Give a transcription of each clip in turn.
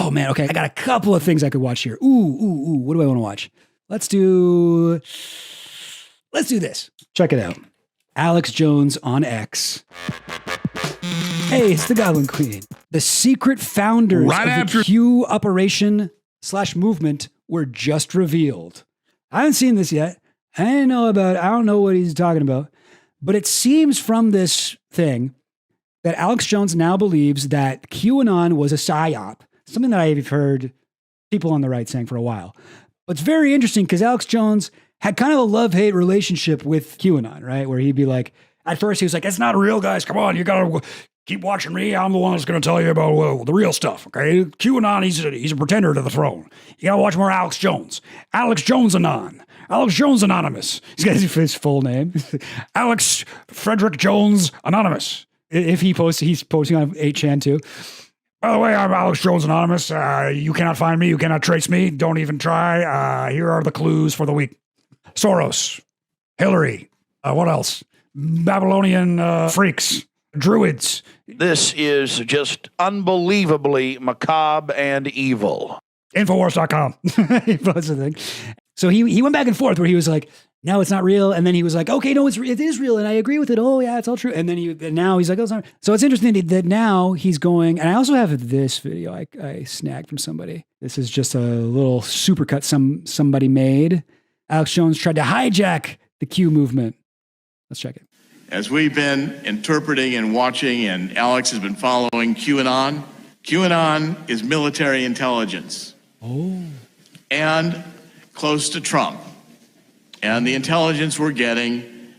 Oh man, okay. I got a couple of things I could watch here. Ooh. What do I want to watch? Let's do this. Check it out. Alex Jones on X. Hey, it's the Goblin Queen. The secret founders of the Q operation / movement were just revealed. I haven't seen this yet. I don't know what he's talking about. But it seems from this thing that Alex Jones now believes that QAnon was a PSYOP, something that I've heard people on the right saying for a while. But it's very interesting because Alex Jones had kind of a love-hate relationship with QAnon, right? Where he'd be like, at first he was like, it's not real, guys. Come on, you got to keep watching me. I'm the one that's going to tell you about the real stuff, okay? QAnon, he's a pretender to the throne. You got to watch more Alex Jones. Alex Jones Anon. Alex Jones Anonymous. He's got his full name. Alex Frederick Jones Anonymous. If he posts, he's posting on 8chan too. By the way, I'm Alex Jones Anonymous. You cannot find me. You cannot trace me. Don't even try. Here are the clues for the week. Soros. Hillary. What else? Babylonian freaks. Druids. This is just unbelievably macabre and evil. Infowars.com. He posted a thing. So he went back and forth where he was like, no, it's not real. And then he was like, okay, no, it is real. And I agree with it. Oh yeah, it's all true. And then now he's like, oh, it's not. So it's interesting that now he's going, and I also have this video I snagged from somebody. This is just a little supercut somebody made. Alex Jones tried to hijack the Q movement. Let's check it. As we've been interpreting and watching, and Alex has been following QAnon, QAnon is military intelligence. Oh. And close to Trump. And the intelligence we're getting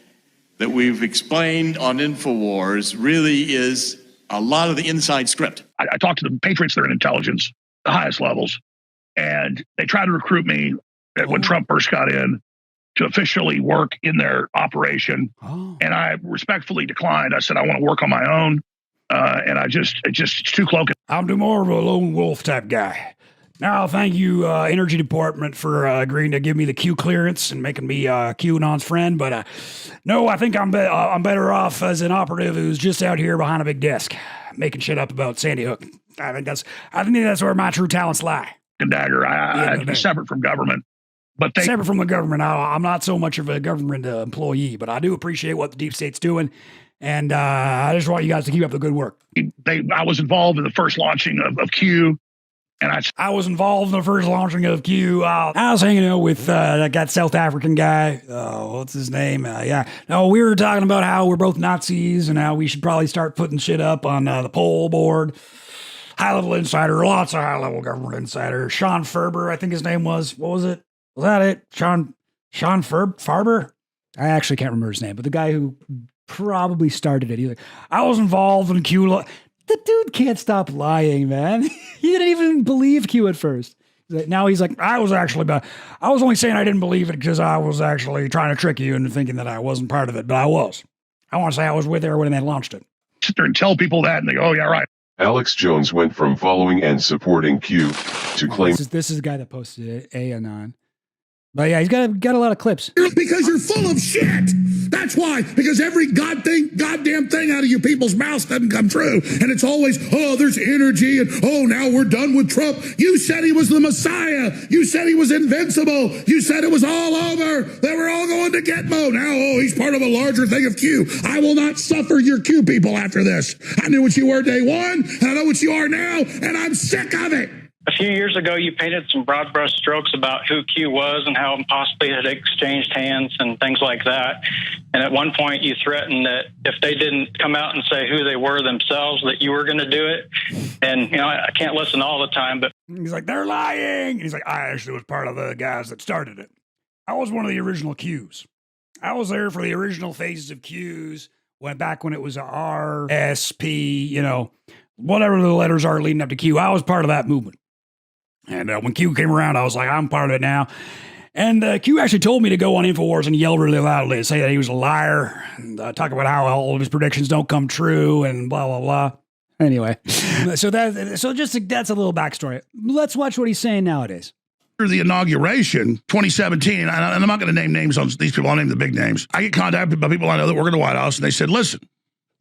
that we've explained on InfoWars really is a lot of the inside script. I talked to the Patriots that are in intelligence, the highest levels, and they tried to recruit me when Trump first got in to officially work in their operation. Oh. And I respectfully declined. I said, I want to work on my own. And it's too cloaking. I'm more of a lone wolf type guy. Now, thank you, Energy Department, for agreeing to give me the Q clearance and making me QAnon's friend. But no, I think I'm better off as an operative who's just out here behind a big desk making shit up about Sandy Hook. I think that's where my true talents lie. Dagger, I'm separate from government. But separate from the government, I'm not so much of a government employee, but I do appreciate what the deep state's doing. And I just want you guys to keep up the good work. I was involved in the first launching of Q. And I was involved in the first launching of Q. I was hanging out with that South African guy. What's his name? We were talking about how we're both Nazis and how we should probably start putting shit up on the poll board. High-level insider, lots of high-level government insider. Sean Ferber, I think his name was. What was it? Was that it? Sean Farber? I actually can't remember his name, but the guy who probably started it. He's like, I was involved in Q. The dude can't stop lying, man. He didn't even believe Q at first. Now he's like, I was only saying I didn't believe it because I was actually trying to trick you into thinking that I wasn't part of it, but I was. I want to say I was with there when they launched it. Sit there and tell people that, and they go, oh, yeah, right. Alex Jones went from following and supporting Q to claim. This is the guy that posted it, Anon. But yeah, he's got a lot of clips. Because you're full of shit. That's why. Because every goddamn thing out of you people's mouths doesn't come true. And it's always, oh, there's energy. And oh, now we're done with Trump. You said he was the Messiah. You said he was invincible. You said it was all over. That we're all going to Gitmo. Now, oh, he's part of a larger thing of Q. I will not suffer your Q people after this. I knew what you were day one. And I know what you are now. And I'm sick of it. A few years ago, you painted some broad brush strokes about who Q was and how possibly it had exchanged hands and things like that. And at one point, you threatened that if they didn't come out and say who they were themselves, that you were going to do it. And, I can't listen all the time, but he's like, they're lying. And he's like, I actually was part of the guys that started it. I was one of the original Qs. I was there for the original phases of Qs. Went back when it was R, S, P, whatever the letters are leading up to Q. I was part of that movement. And when Q came around, I was like, I'm part of it now. And Q actually told me to go on InfoWars and yell really loudly and say that he was a liar and talk about how all of his predictions don't come true and blah, blah, blah. Anyway, that's a little backstory. Let's watch what he's saying nowadays. After the inauguration, 2017, and I'm not going to name names on these people, I'll name the big names. I get contacted by people I know that work in the White House, and they said, listen,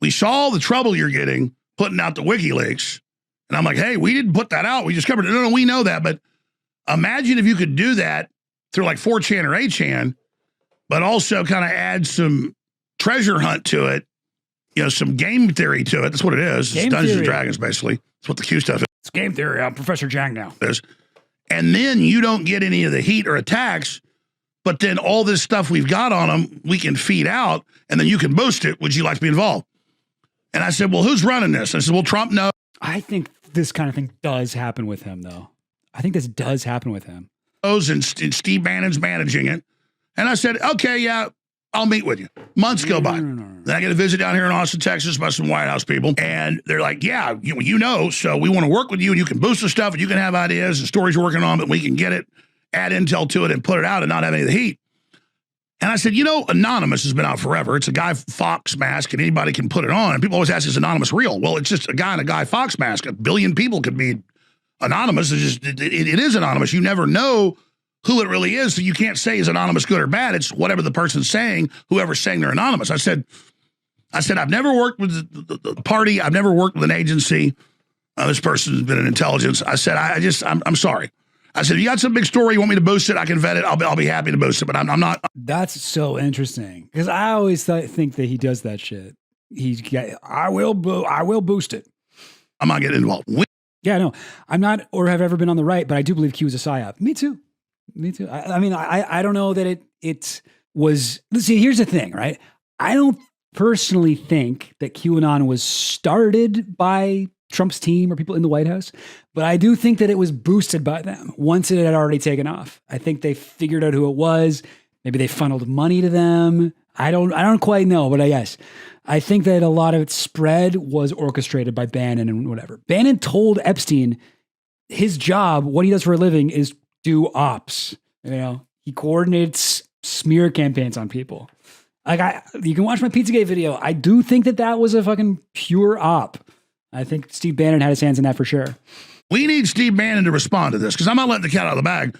we saw the trouble you're getting putting out the WikiLeaks. And I'm like, hey, we didn't put that out. We just covered it. No, we know that. But imagine if you could do that through like 4chan or 8chan, but also kind of add some treasure hunt to it, some game theory to it. That's what it is. It's Dungeons and Dragons, basically. That's what the Q stuff is. It's game theory. I'm Professor Jang now. And then you don't get any of the heat or attacks, but then all this stuff we've got on them, we can feed out, and then you can boost it. Would you like to be involved? And I said, well, who's running this? I said, well, Trump knows. I think this kind of thing does happen with him, though. I think this does happen with him. And Steve Bannon's managing it. And I said, okay, yeah, I'll meet with you. Months go by. Then I get a visit down here in Austin, Texas by some White House people. And they're like, yeah, so we want to work with you, and you can boost the stuff, and you can have ideas and stories you're working on, but we can get it, add intel to it, and put it out and not have any of the heat. And I said, Anonymous has been out forever. It's a Guy Fawkes mask, and anybody can put it on. And people always ask, is Anonymous real? Well, it's just a guy in a Guy Fawkes mask. 1 billion people could be anonymous. It is anonymous. You never know who it really is, so you can't say is anonymous good or bad. It's whatever the person's saying, whoever's saying they're anonymous. I said, I've never worked with the party. I've never worked with an agency. This person's been in intelligence. I said, I'm sorry. I said, if you got some big story, you want me to boost it, I can vet it. I'll be happy to boost it, but I'm not. That's so interesting, because I always think that he does that shit. I will boost it. I'm not getting involved. Yeah, no, I'm not, or have ever been on the right, but I do believe Q is a PSYOP. Me too. I mean, I don't know that it was. See, here's the thing, right? I don't personally think that QAnon was started by Trump's team or people in the White House, but I do think that it was boosted by them once it had already taken off. I think they figured out who it was. Maybe they funneled money to them. I don't quite know, but yes, I think that a lot of its spread was orchestrated by Bannon and whatever. Bannon told Epstein his job, what he does for a living, is do ops. He coordinates smear campaigns on people. Like you can watch my Pizzagate video. I do think that was a fucking pure op. I think Steve Bannon had his hands in that for sure. We need Steve Bannon to respond to this, because I'm not letting the cat out of the bag.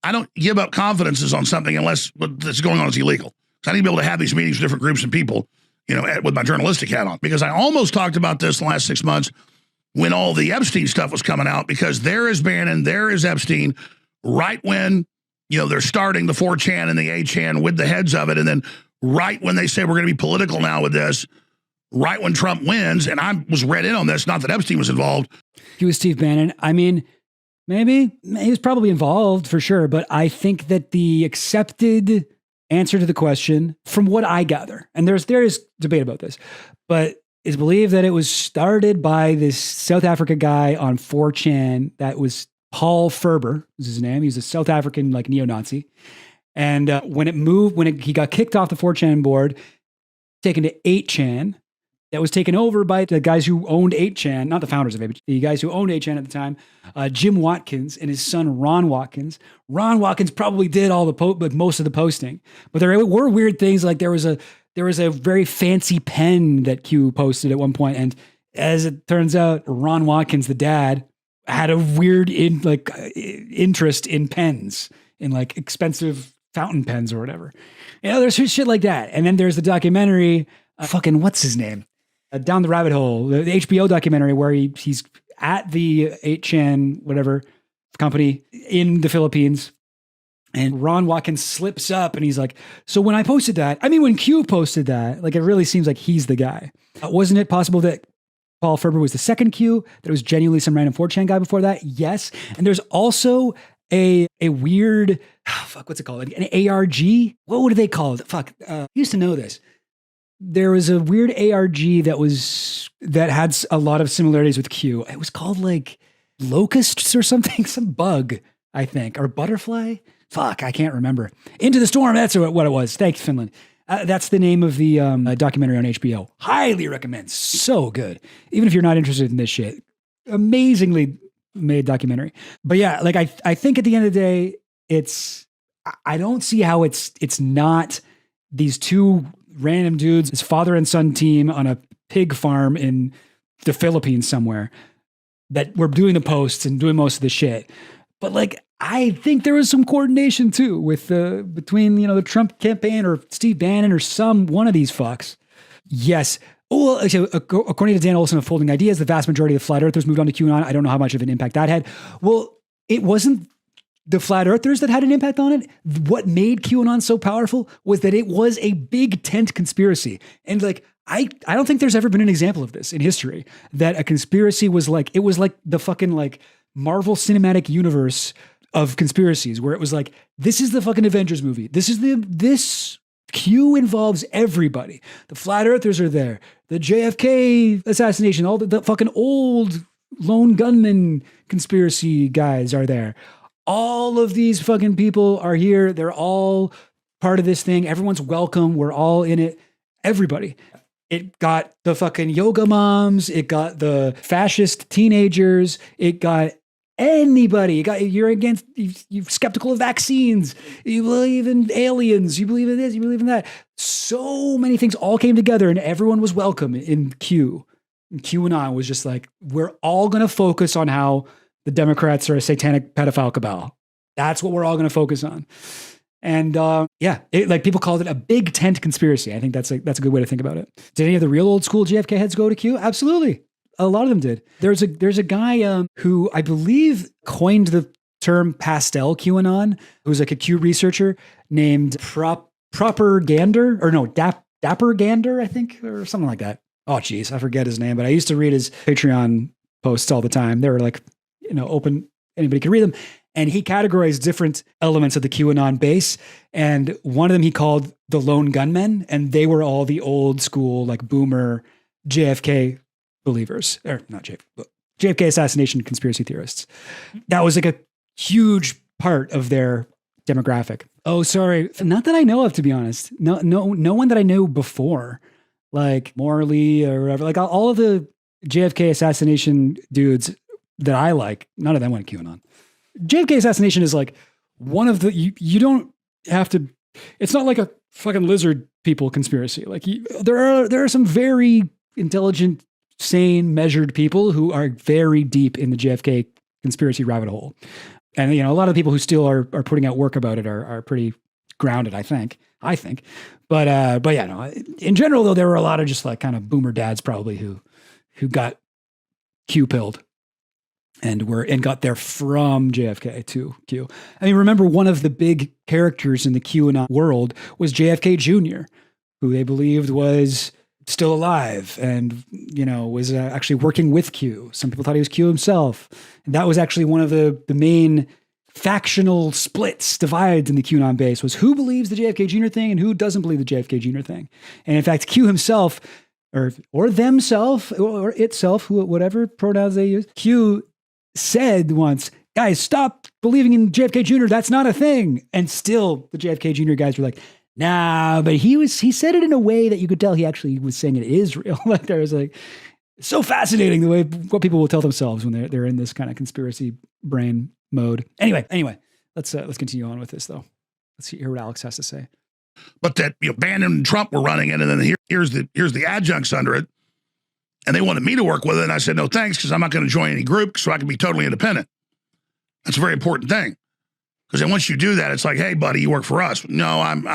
I don't give up confidences on something unless what's going on is illegal. So I need to be able to have these meetings with different groups and people, with my journalistic hat on. Because I almost talked about this in the last 6 months when all the Epstein stuff was coming out, because there is Bannon, there is Epstein, right when, they're starting the 4chan and the 8chan with the heads of it. And then right when they say we're going to be political now with this, right when Trump wins, and I was read in on this, not that Epstein was involved. He was Steve Bannon. I mean, maybe he was probably involved for sure, but I think that the accepted answer to the question, from what I gather, and there is debate about this, but is believed that it was started by this South Africa guy on 4chan that was Paul Ferber, is his name. He's a South African neo-Nazi. And when he got kicked off the 4chan board, taken to 8chan, that was taken over by the guys who owned 8chan, not the founders of it, but the guys who owned 8chan at the time, Jim Watkins and his son, Ron Watkins. Ron Watkins probably did all the most of the posting, but there were weird things. Like there was a very fancy pen that Q posted at one point, and as it turns out, Ron Watkins, the dad, had a weird interest in pens, in expensive fountain pens or whatever. There's shit like that. And then there's the documentary, what's his name? Down the Rabbit Hole, the HBO documentary where he's at the 8chan whatever company in the Philippines, and Ron Watkins slips up and he's like, so when I posted that, when Q posted that, it really seems like he's the guy. Wasn't it possible that Paul Ferber was the second Q, that it was genuinely some random 4chan guy before that? Yes. And there's also a weird, what's it called? An ARG? What do they call it? I used to know this. There was a weird ARG that had a lot of similarities with Q. It was called locusts or something, some bug, I think, or butterfly. I can't remember. Into the Storm, that's what it was. Thanks, Finland. That's the name of the documentary on HBO. Highly recommend. So good. Even if you're not interested in this shit. Amazingly made documentary. But yeah, I think at the end of the day, I don't see how it's not these two random dudes, his father and son team on a pig farm in the Philippines somewhere, that were doing the posts and doing most of the shit. But I think there was some coordination too with between the Trump campaign or Steve Bannon or one of these fucks. Yes, Oh, well, so according to Dan Olson of Folding Ideas, the vast majority of the flat earthers moved on to QAnon. I don't know how much of an impact that had. Well, it wasn't the flat earthers that had an impact on it. What made QAnon so powerful was that it was a big tent conspiracy. And like, I don't think there's ever been an example of this in history, that a conspiracy was like, it was like the fucking like Marvel Cinematic Universe of conspiracies, where it was like, this is the fucking Avengers movie. This Q involves everybody. The flat earthers are there. The JFK assassination, all the fucking old lone gunman conspiracy guys are there. All of these fucking people are here. They're all part of this thing. Everyone's welcome. We're all in it. Everybody. It got the fucking yoga moms. It got the fascist teenagers. It got anybody. You're against, you're skeptical of vaccines. You believe in aliens. You believe in this. You believe in that. So many things all came together and everyone was welcome in Q. And QAnon was just like, we're all going to focus on how the Democrats are a satanic pedophile cabal. That's what we're all going to focus on. And like people called it a big tent conspiracy. I think that's a good way to think about it. Did any of the real old school JFK heads go to Q? Absolutely. A lot of them did. There's a guy who I believe coined the term pastel QAnon, who's like a Q researcher named Dapper Gander, I think, or something like that. Oh, geez, I forget his name, but I used to read his Patreon posts all the time. They were like, open, anybody could read them. And he categorized different elements of the QAnon base. And one of them he called the lone gunmen. And they were all the old school, like boomer JFK believers, or not JFK assassination conspiracy theorists. That was like a huge part of their demographic. Oh, sorry. Not that I know of, to be honest. No one that I knew before, like Morley or whatever, like all of the JFK assassination dudes that I like, none of them went QAnon. JFK assassination is like one of the, you don't have to, it's not like a fucking lizard people conspiracy. Like there are some very intelligent, sane, measured people who are very deep in the JFK conspiracy rabbit hole. And, a lot of the people who still are putting out work about it are pretty grounded, I think. But yeah, no, in general though, there were a lot of just like kind of boomer dads probably who got Q-pilled. And got there from JFK to Q. I mean, remember one of the big characters in the QAnon world was JFK Jr., who they believed was still alive and, was actually working with Q. Some people thought he was Q himself. And that was actually one of the main factional splits, divides in the QAnon base, was who believes the JFK Jr. thing and who doesn't believe the JFK Jr. thing. And in fact, Q himself, or themself, or itself, whatever pronouns they use, Q said once, guys, stop believing in JFK Jr. That's not a thing. And still the JFK Jr. guys were like, nah, but he said it in a way that you could tell he actually was saying it is real. Like there was like, so fascinating the way what people will tell themselves when they're in this kind of conspiracy brain mode. Anyway, let's continue on with this though. Let's hear what Alex has to say. But that Bannon and Trump were running it, and then here's the adjuncts under it. And they wanted me to work with it. And I said, no, thanks, because I'm not going to join any group so I can be totally independent. That's a very important thing. Because then once you do that, it's like, hey, buddy, you work for us. No, I'm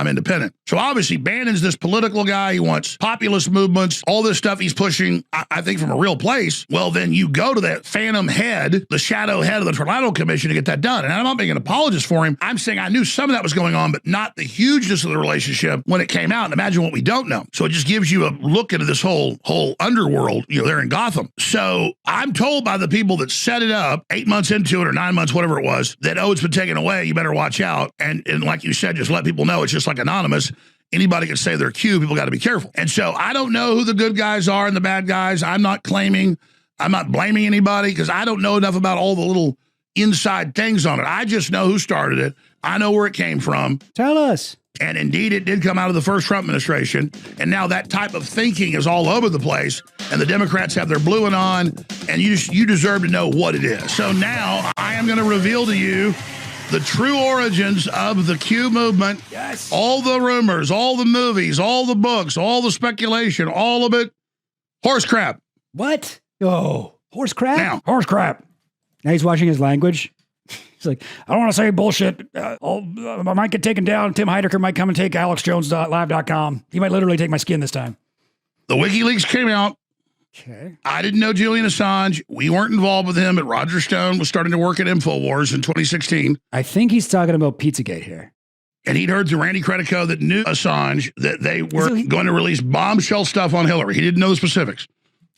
independent. So obviously, Bannon's this political guy. He wants populist movements, all this stuff he's pushing, I think, from a real place. Well, then you go to that phantom head, the shadow head of the Tornado Commission to get that done. And I'm not being an apologist for him. I'm saying I knew some of that was going on, but not the hugeness of the relationship when it came out. And imagine what we don't know. So it just gives you a look into this whole underworld, there in Gotham. So I'm told by the people that set it up 8 months into it or 9 months, whatever it was, that, it's been taken away, you better watch out. And like you said, just let people know it's just like anonymous. Anybody can say they're Q, people got to be careful. And so I don't know who the good guys are and the bad guys. I'm not blaming anybody because I don't know enough about all the little inside things on it. I just know who started it. I know where it came from. Tell us. And indeed, it did come out of the first Trump administration. And now that type of thinking is all over the place. And the Democrats have their blue one on. And you deserve to know what it is. So now I am going to reveal to you the true origins of the Q movement. Yes. All the rumors, all the movies, all the books, all the speculation, all of it, horse crap. What? Oh, horse crap? Now. Horse crap. Now he's watching his language. He's like, I don't want to say bullshit. I might get taken down. Tim Heidecker might come and take AlexJones.live.com. He might literally take my skin this time. The WikiLeaks came out. Okay. I didn't know Julian Assange. We weren't involved with him, but Roger Stone was starting to work at InfoWars in 2016. I think he's talking about Pizzagate here. And he'd heard through Randy Credico that knew Assange that they were going to release bombshell stuff on Hillary. He didn't know the specifics.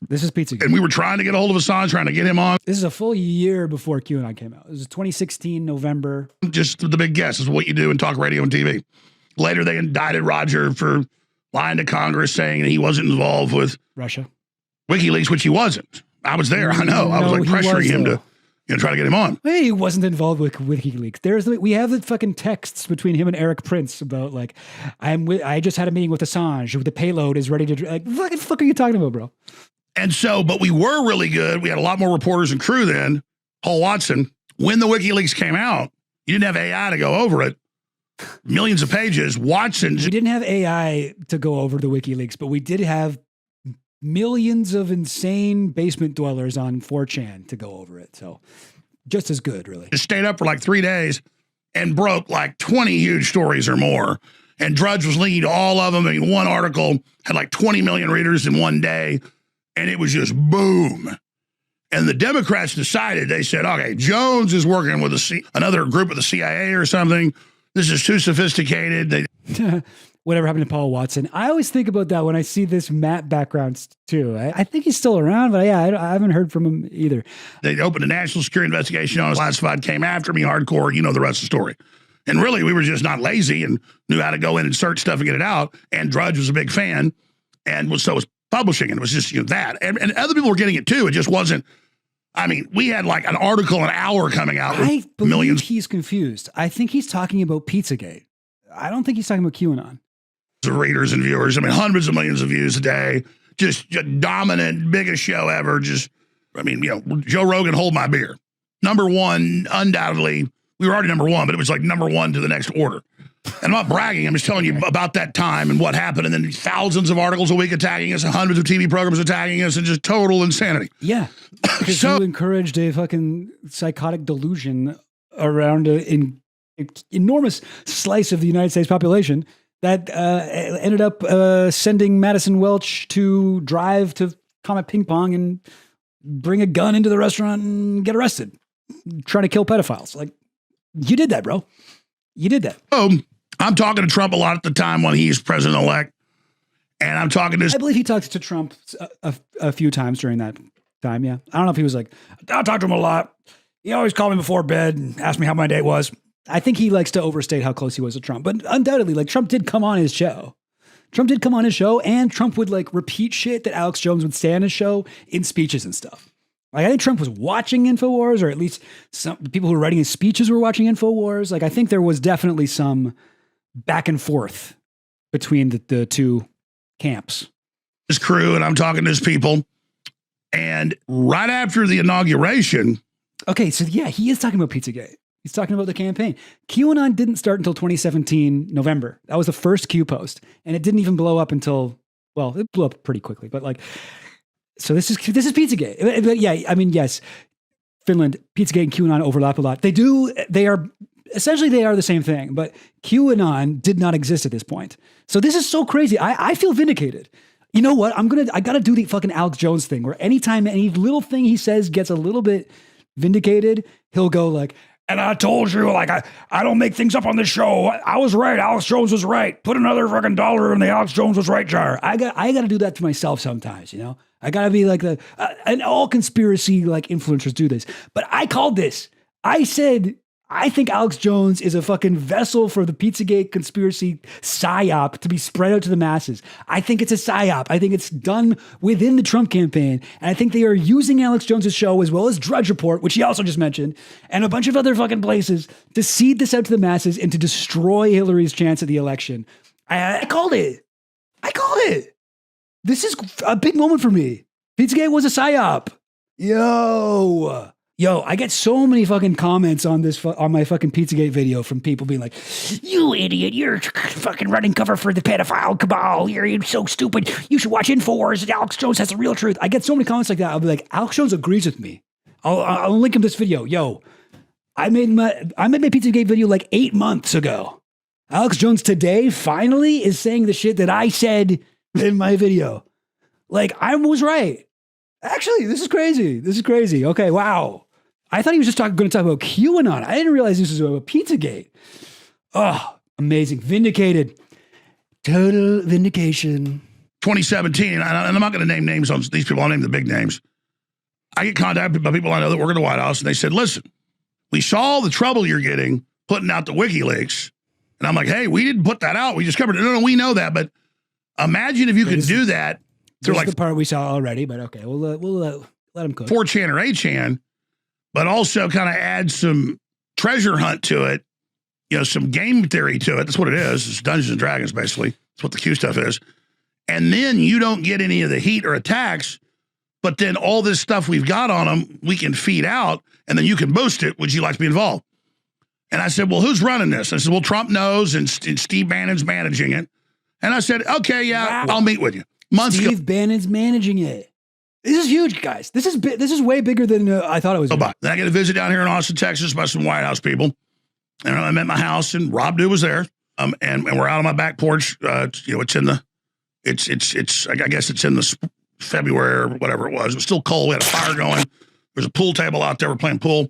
This is Pizzagate. And we were trying to get a hold of Assange, trying to get him on. This is a full year before QAnon came out. It was 2016, November. Just the big guess is what you do in talk radio and TV. Later, they indicted Roger for lying to Congress, saying that he wasn't involved with Russia. WikiLeaks, which he wasn't. I was there. I know. I was like pressuring him to try to get him on. Hey, he wasn't involved with WikiLeaks. We have the fucking texts between him and Eric Prince about like, I just had a meeting with Assange. The payload is ready to like. What the fuck are you talking about, bro? And so, but we were really good. We had a lot more reporters and crew then. Paul Watson. When the WikiLeaks came out, you didn't have AI to go over it. Millions of pages. Watson. We didn't have AI to go over the WikiLeaks, but we did have millions of insane basement dwellers on 4chan to go over it. So just as good, really. Just stayed up for like 3 days and broke like 20 huge stories or more. And Drudge was leading to all of them. I mean, one article had like 20 million readers in one day. And it was just boom. And the Democrats decided, they said, okay, Jones is working with another group of the CIA or something. This is too sophisticated. Whatever happened to Paul Watson? I always think about that when I see this Matt background too. I think he's still around, but yeah, I haven't heard from him either. They opened a national security investigation on us. Classified came after me hardcore. You know the rest of the story. And really, we were just not lazy and knew how to go in and search stuff and get it out. And Drudge was a big fan and so was publishing. And it was just that. And other people were getting it too. It just wasn't. I mean, we had like an article an hour coming out with I believe millions. He's confused. I think he's talking about Pizzagate. I don't think he's talking about QAnon. Of readers and viewers. I mean, hundreds of millions of views a day. Just dominant, biggest show ever. Just, I mean, you know, Joe Rogan, hold my beer. Number one, undoubtedly. We were already number one, but it was like number one to the next order. And I'm not bragging. I'm just telling you about that time and what happened. And then thousands of articles a week attacking us and hundreds of TV programs attacking us and just total insanity. Yeah. Because you encouraged a fucking psychotic delusion around an enormous slice of the United States population that ended up sending Madison Welch to drive to Comet Ping Pong and bring a gun into the restaurant and get arrested, trying to kill pedophiles. Like, you did that, bro. You did that. Oh, I'm talking to Trump a lot at the time when he's president-elect. And I'm talking to... I believe he talked to Trump a few times during that time, yeah. I don't know if he was like, I'll talk to him a lot. He always called me before bed and asked me how my day was. I think he likes to overstate how close he was to Trump. But undoubtedly, like, Trump did come on his show. And Trump would, like, repeat shit that Alex Jones would say on his show in speeches and stuff. Like, I think Trump was watching InfoWars, or at least some people who were writing his speeches were watching InfoWars. Like, I think there was definitely some back and forth between the two camps. His crew, and I'm talking to his people. And right after the inauguration... Okay, so yeah, he is talking about Pizzagate. He's talking about the campaign. QAnon didn't start until 2017, November. That was the first Q post. And it didn't even blow up until, well, it blew up pretty quickly. But like, so this is Pizzagate. But yeah, I mean, yes, Finland, Pizzagate and QAnon overlap a lot. They are the same thing, but QAnon did not exist at this point. So this is so crazy. I feel vindicated. You know what? I gotta do the fucking Alex Jones thing where anytime any little thing he says gets a little bit vindicated, he'll go like, and I told you, like, I don't make things up on this show. I was right. Alex Jones was right. Put another fucking $1 in the Alex Jones was right jar. I got to do that to myself sometimes, you know? I got to be like and all conspiracy like influencers do this. But I called this. I said, I think Alex Jones is a fucking vessel for the Pizzagate conspiracy PSYOP to be spread out to the masses. I think it's a PSYOP. I think it's done within the Trump campaign. And I think they are using Alex Jones's show as well as Drudge Report, which he also just mentioned, and a bunch of other fucking places to seed this out to the masses and to destroy Hillary's chance at the election. I called it. This is a big moment for me. Pizzagate was a PSYOP. Yo, I get so many fucking comments on this on my fucking Pizzagate video from people being like, "You idiot! You're fucking running cover for the pedophile cabal. You're so stupid. You should watch InfoWars. Alex Jones has the real truth." I get so many comments like that. I'll be like, "Alex Jones agrees with me." I'll link him this video. Yo, I made my Pizzagate video like 8 months ago. Alex Jones today finally is saying the shit that I said in my video. Like, I was right. Actually, this is crazy. This is crazy. Okay, wow. I thought he was just going to talk about QAnon. I didn't realize this was about Pizzagate. Oh, amazing. Vindicated. Total vindication. 2017, and I'm not going to name names on these people. I'll name the big names. I get contacted by people I know that work in the White House, and they said, listen, we saw the trouble you're getting putting out the WikiLeaks. And I'm like, hey, we didn't put that out. We just covered it. No, we know that. But imagine if you could do that through like the part we saw already, but okay, we'll let him cook. 4chan or 8chan, but also kind of add some treasure hunt to it, some game theory to it. That's what it is. It's Dungeons and Dragons, basically. That's what the Q stuff is. And then you don't get any of the heat or attacks, but then all this stuff we've got on them, we can feed out, and then you can boost it. Would you like to be involved? And I said, well, who's running this? I said, well, Trump knows, and Steve Bannon's managing it. And I said, okay, yeah, I'll meet with you. Steve Bannon's managing it. This is huge, guys. This is way bigger than I thought it was. Then I get a visit down here in Austin, Texas by some White House people. And I'm at my house, and Rob Dew was there. And we're out on my back porch. It's in the, I guess it's in the February or whatever it was. It was still cold. We had a fire going. There's a pool table out there. We're playing pool.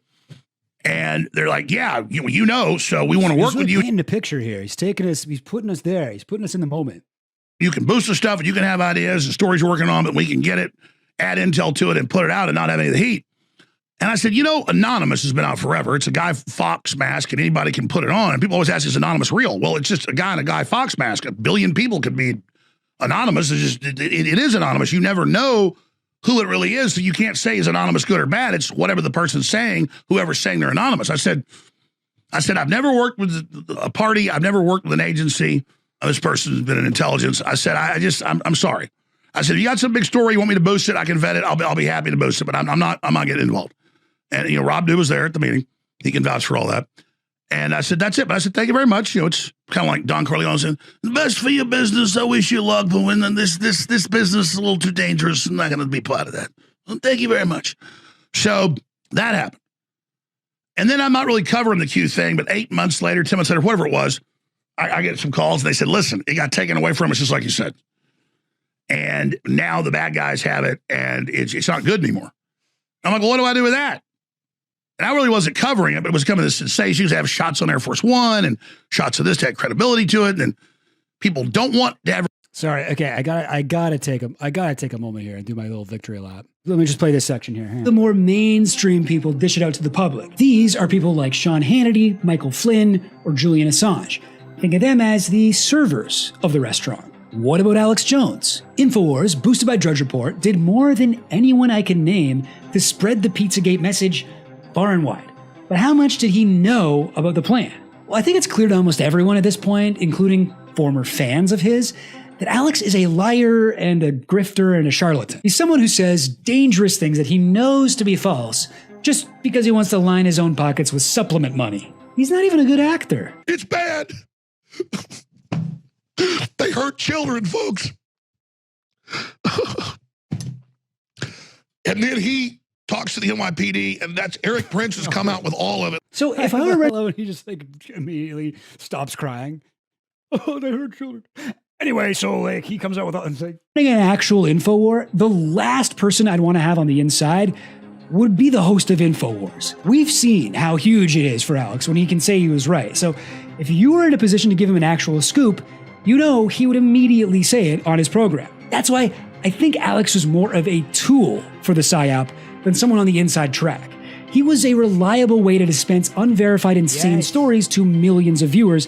And they're like, yeah, so we want to work with you. He's painting a picture here. He's taking us, he's putting us there. He's putting us in the moment. You can boost the stuff, and you can have ideas and stories you're working on, but we can get it, add intel to it, and put it out and not have any of the heat. And I said, Anonymous has been out forever. It's a Guy Fawkes mask, and anybody can put it on. And people always ask, is Anonymous real? Well, it's just a guy in a Guy Fawkes mask. 1 billion people could be anonymous. It is anonymous. You never know who it really is, so you can't say is anonymous good or bad. It's whatever the person's saying, whoever's saying they're anonymous. I said, I've never worked with a party. I've never worked with an agency. This person's been in intelligence. I said, I'm sorry. I said, if you got some big story, you want me to boost it, I can vet it. I'll be happy to boost it, but I'm not getting involved. And, Rob Dew was there at the meeting. He can vouch for all that. And I said, that's it. But I said, thank you very much. It's kind of like Don Corleone saying, the best for your business. I wish you luck. But when this business is a little too dangerous, I'm not going to be part of that. Well, thank you very much. So that happened. And then I'm not really covering the Q thing, but 8 months later, 10 months later, whatever it was, I get some calls. And they said, listen, it got taken away from us, just like you said. And now the bad guys have it, and it's not good anymore. I'm like, well, what do I do with that? And I really wasn't covering it, but it was coming to sensations. They have shots on Air Force One and shots of this to add credibility to it. And people don't want to have. Sorry. Okay. I gotta take a moment here and do my little victory lap. Let me just play this section here. The more mainstream people dish it out to the public. These are people like Sean Hannity, Michael Flynn, or Julian Assange. Think of them as the servers of the restaurant. What about Alex Jones? InfoWars, boosted by Drudge Report, did more than anyone I can name to spread the Pizzagate message far and wide. But how much did he know about the plan? Well, I think it's clear to almost everyone at this point, including former fans of his, that Alex is a liar and a grifter and a charlatan. He's someone who says dangerous things that he knows to be false just because he wants to line his own pockets with supplement money. He's not even a good actor. It's bad. They hurt children, folks. And then he talks to the NYPD, and that's Eric Prince has come out with all of it. So if I were to... He just immediately stops crying. Oh, they hurt children. Anyway, so he comes out with all... An actual InfoWar, the last person I'd want to have on the inside would be the host of InfoWars. We've seen how huge it is for Alex when he can say he was right. So if you were in a position to give him an actual scoop, he would immediately say it on his program. That's why I think Alex was more of a tool for the PSYOP than someone on the inside track. He was a reliable way to dispense unverified, insane stories to millions of viewers,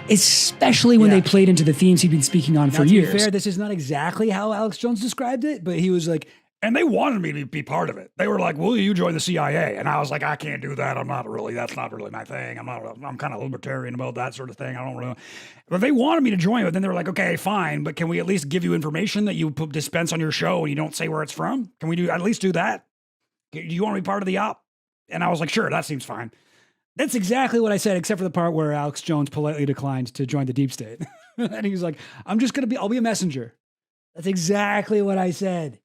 especially when they played into the themes he'd been speaking on for years. To be fair, this is not exactly how Alex Jones described it, but he was like, and they wanted me to be part of it. They were like, will you join the CIA? And I was like, I can't do that. That's not really my thing. I'm kind of libertarian about that sort of thing. I don't really. But they wanted me to join, but then they were like, okay, fine, but can we at least give you information that you dispense on your show and you don't say where it's from? Can we at least do that? Do you want to be part of the op? And I was like, sure, that seems fine. That's exactly what I said, except for the part where Alex Jones politely declined to join the deep state. And he was like, I'll be a messenger. That's exactly what I said.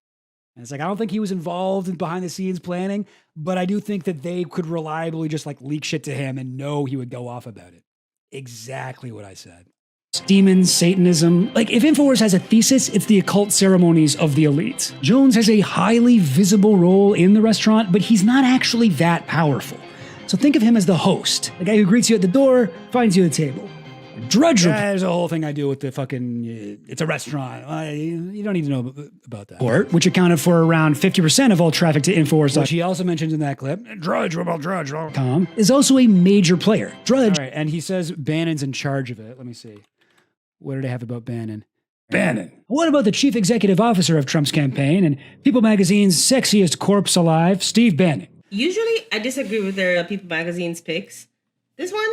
And it's like, I don't think he was involved in behind the scenes planning, but I do think that they could reliably just leak shit to him and know he would go off about it. Exactly what I said. demons, Satanism. Like, if InfoWars has a thesis, it's the occult ceremonies of the elites. Jones has a highly visible role in the restaurant, but he's not actually that powerful. So think of him as the host, the guy who greets you at the door, finds you a table. Drudge report. There's a whole thing I do with the fucking, it's a restaurant. You don't need to know about that. Report, which accounted for around 50% of all traffic to InfoWars, which he also mentions in that clip. Drudge, what about Drudge.com, is also a major player. Drudge. All right, and he says Bannon's in charge of it. Let me see. What did I have about Bannon? Bannon. What about the chief executive officer of Trump's campaign and People Magazine's sexiest corpse alive, Steve Bannon? Usually, I disagree with their People Magazine's picks. This one,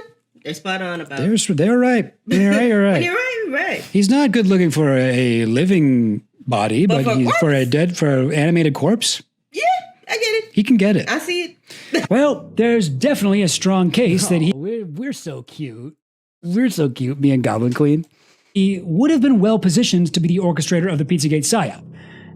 they're spot on about. They're right. You're right. You're right. You're right. He's not good looking for a living body, but he's for an animated corpse. Yeah, I get it. He can get it. I see it. Well, there's definitely a strong case that he. We're so cute. We're so cute, me and Goblin Queen. He would have been well positioned to be the orchestrator of the Pizzagate PSYOP.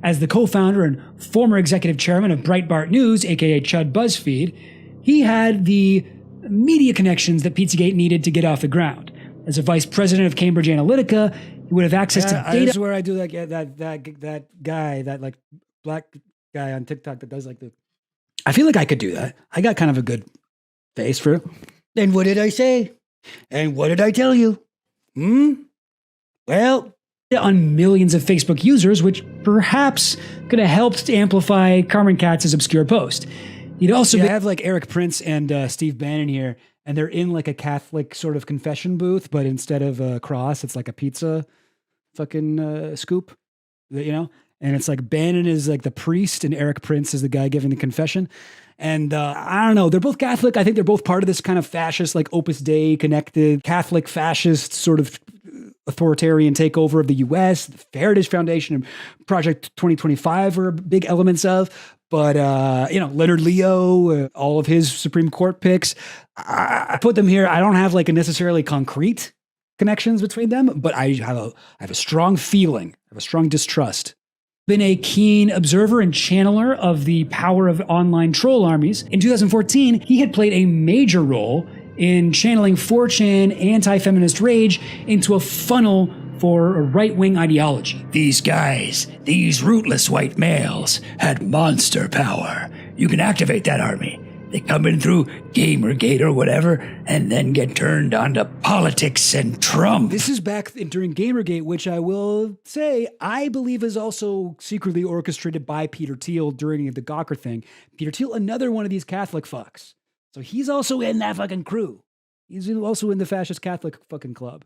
As the co-founder and former executive chairman of Breitbart News, aka Chud BuzzFeed, he had the media connections that Pizzagate needed to get off the ground. As a vice president of Cambridge Analytica, he would have access to data. This is where I do that guy, that like black guy on TikTok that does like the. I feel like I could do that. I got kind of a good face for it. And what did I say? And what did I tell you? Well, on millions of Facebook users, which perhaps could have helped to amplify Carmen Katz's obscure post. He'd also have like Eric Prince and Steve Bannon here, and they're in like a Catholic sort of confession booth, but instead of a cross, it's like a pizza fucking scoop, you know? And it's like Bannon is like the priest and Eric Prince is the guy giving the confession. And I don't know, they're both Catholic. I think they're both part of this kind of fascist, like Opus Dei connected Catholic fascist sort of authoritarian takeover of the U.S. The Heritage Foundation and Project 2025 are big elements of. But, Leonard Leo, all of his Supreme Court picks, I put them here. I don't have like a necessarily concrete connections between them, but I have a strong feeling, I have a strong distrust. Been a keen observer and channeler of the power of online troll armies. In 2014, he had played a major role in channeling 4chan anti-feminist rage into a funnel for a right-wing ideology. These guys, these rootless white males, had monster power. You can activate that army. They come in through Gamergate or whatever, and then get turned on to politics and Trump. This is back during Gamergate, which I will say, I believe is also secretly orchestrated by Peter Thiel during the Gawker thing. Peter Thiel, another one of these Catholic fucks. So he's also in that fucking crew. He's also in the fascist Catholic fucking club.